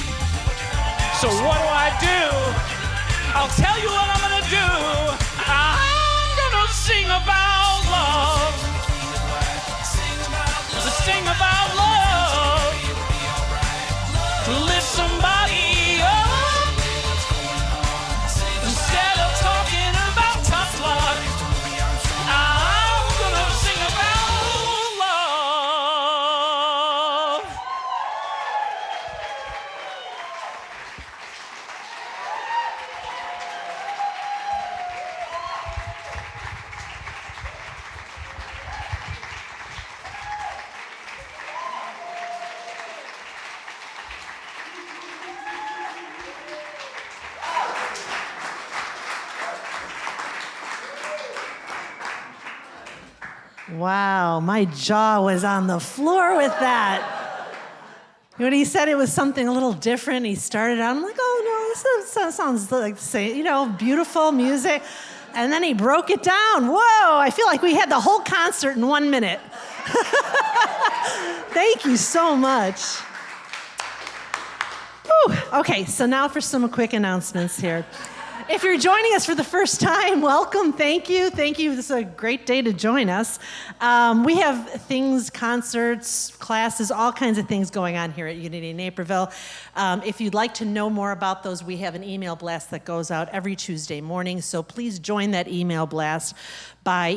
So what do? I'll tell you what I'm gonna do. I'm gonna sing about love. Sing about love. Lift somebody up. Instead of talking about tough luck, I'm gonna sing about love. Wow, my jaw was on the floor with that. When he said it was something a little different, he started out, I'm like, oh no, this sounds like the same, beautiful music. And then he broke it down. Whoa, I feel like we had the whole concert in 1 minute. Thank you so much. Whew. Okay, so now for some quick announcements here. If you're joining us for the first time, welcome. Thank you. Thank you. This is a great day to join us. We have things, concerts, classes, all kinds of things going on here at Unity Naperville. If you'd like to know more about those, we have an email blast that goes out every Tuesday morning. So please join that email blast by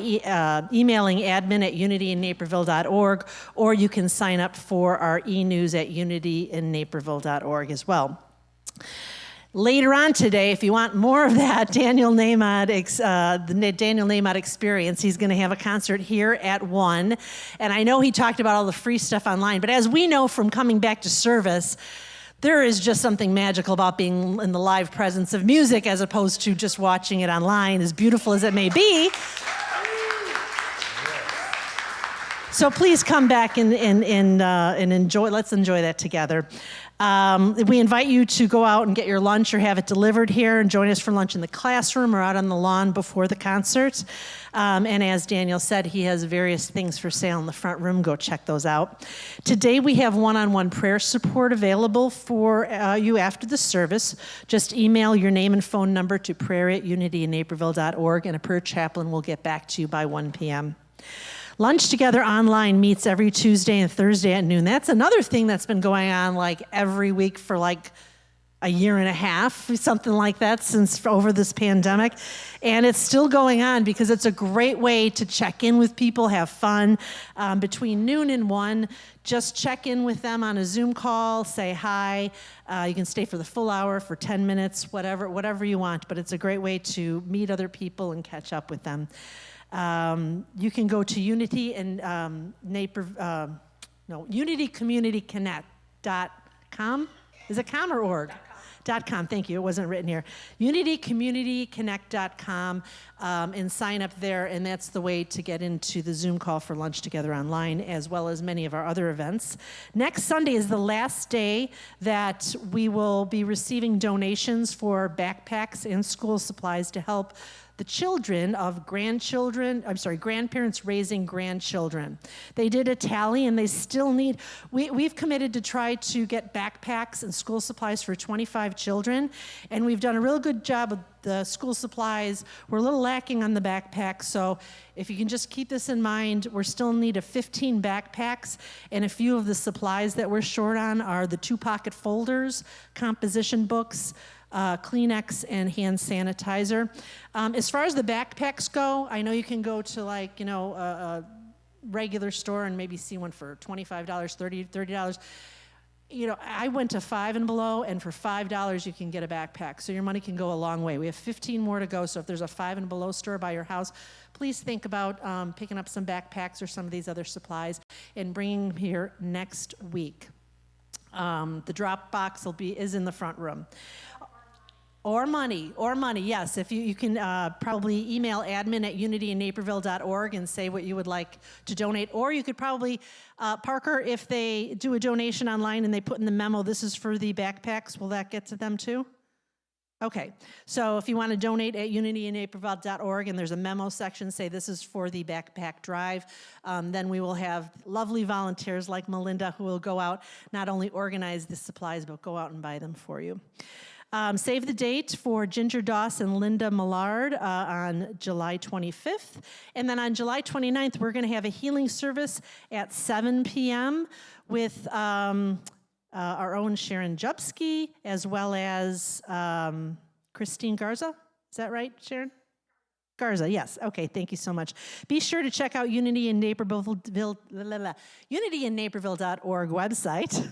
emailing admin@unityinnaperville.org, or you can sign up for our e-news at unityinnaperville.org as well. Later on today, if you want more of that Daniel Nahmod, the Daniel Nahmod experience, he's going to have a concert here at 1. And I know he talked about all the free stuff online, but as we know from coming back to service, there is just something magical about being in the live presence of music as opposed to just watching it online, as beautiful as it may be. So please come back and enjoy. Let's enjoy that together. We invite you to go out and get your lunch or have it delivered here and join us for lunch in the classroom or out on the lawn before the concert. And as Daniel said, he has various things for sale in the front room. Go check those out. Today we have one-on-one prayer support available for you after the service. Just email your name and phone number to prayer@unityinnaperville.org, and a prayer chaplain will get back to you by 1 p.m. Lunch Together Online meets every Tuesday and Thursday at noon. That's another thing that's been going on like every week for like a year and a half, something like that, since over this pandemic. And it's still going on because it's a great way to check in with people, have fun. Between noon and 1, just check in with them on a Zoom call, say hi. You can stay for the full hour, for 10 minutes, whatever you want. But it's a great way to meet other people and catch up with them. You can go to unitycommunityconnect.com. Is it com or org? .com, thank you, it wasn't written here. unitycommunityconnect.com, and sign up there, and that's the way to get into the Zoom call for Lunch Together Online, as well as many of our other events. Next Sunday is the last day that we will be receiving donations for backpacks and school supplies to help the children of grandparents raising grandchildren. They did a tally and they still need, we've committed to try to get backpacks and school supplies for 25 children, and we've done a real good job with the school supplies. We're a little lacking on the backpacks, so if you can just keep this in mind, we're still in need of 15 backpacks, and a few of the supplies that we're short on are the 2-pocket folders, composition books, Kleenex, and hand sanitizer. As far as the backpacks go, I know you can go to a regular store and maybe see one for $25, $30. I went to Five and Below, and for $5 you can get a backpack. So your money can go a long way. We have 15 more to go, so if there's a Five and Below store by your house, please think about picking up some backpacks or some of these other supplies and bringing them here next week. The drop box is in the front room. Or money, yes. If you can probably email admin@unityinnaperville.org and say what you would like to donate. Or you could probably, Parker, if they do a donation online and they put in the memo, this is for the backpacks, will that get to them too? Okay, so if you want to donate at unityinnaperville.org and there's a memo section, say this is for the backpack drive, then we will have lovely volunteers like Melinda who will go out, not only organize the supplies, but go out and buy them for you. Save the date for Ginger Doss and Linda Millard on July 25th. And then on July 29th, we're going to have a healing service at 7 p.m. with our own Sharon Jubsky, as well as Christine Garza. Is that right, Sharon? Garza, yes. Okay, thank you so much. Be sure to check out unityinnaperville.org website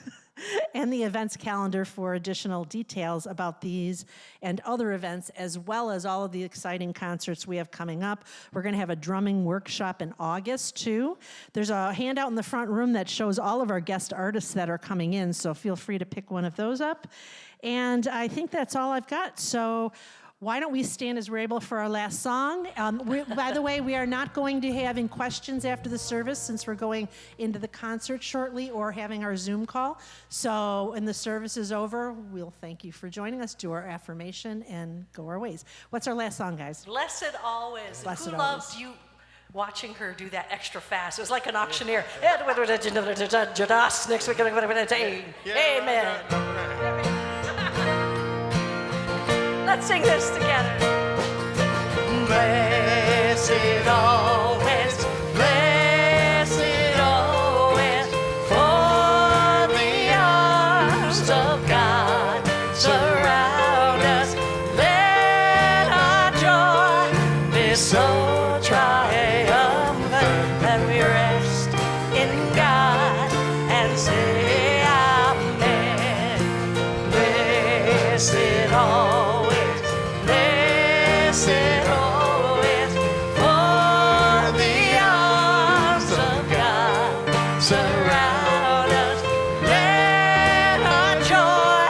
and the events calendar for additional details about these and other events, as well as all of the exciting concerts we have coming up. We're going to have a drumming workshop in August, too. There's a handout in the front room that shows all of our guest artists that are coming in, so feel free to pick one of those up. And I think that's all I've got. So why don't we stand as we're able for our last song? By the way, we are not going to have any questions after the service since we're going into the concert shortly or having our Zoom call. So when the service is over, we'll thank you for joining us, do our affirmation, and go our ways. What's our last song, guys? Blessed Always. Blessed Who Always. loved you watching her do that extra fast? It was like an auctioneer. Next week, amen. Let's sing this together. Blessed always, blessed always, for the arms of God surround us. Let our joy be so triumphant that we rest in God and say amen. Blessed always. Blessed always, for the arms of God surround us. Let our joy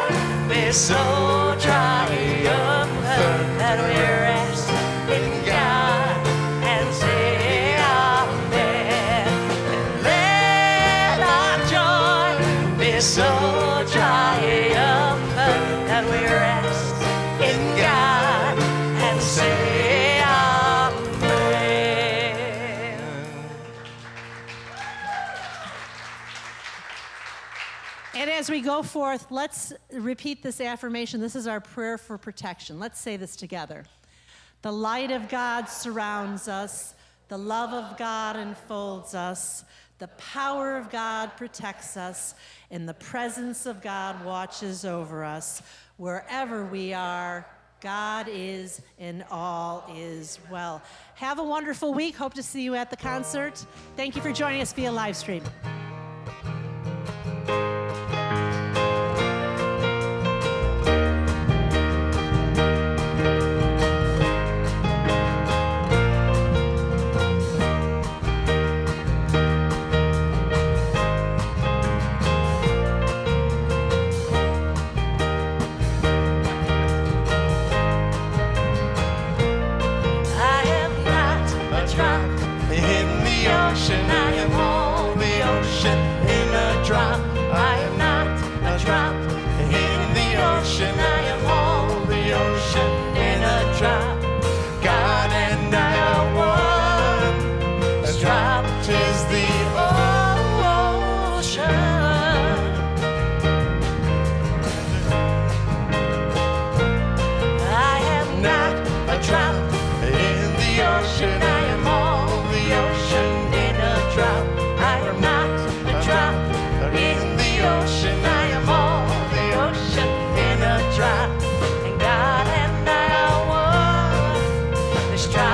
be so triumphant that we rest in God and say amen. Let our joy be so triumphant as we go forth, let's repeat this affirmation. This is our prayer for protection. Let's say this together. The light of God surrounds us. The love of God enfolds us. The power of God protects us. And the presence of God watches over us. Wherever we are, God is, and all is well. Have a wonderful week. Hope to see you at the concert. Thank you for joining us via live stream. I am not a drop in the ocean. I am all the ocean in a drop. I am not a drop in the ocean. I am all the ocean in a drop. God and I are one. A drop is the ocean. I am not a drop in the ocean. I am all the ocean in a drop. I am not a drop in the ocean. I am all the ocean in a drop. And God and I are one. This drop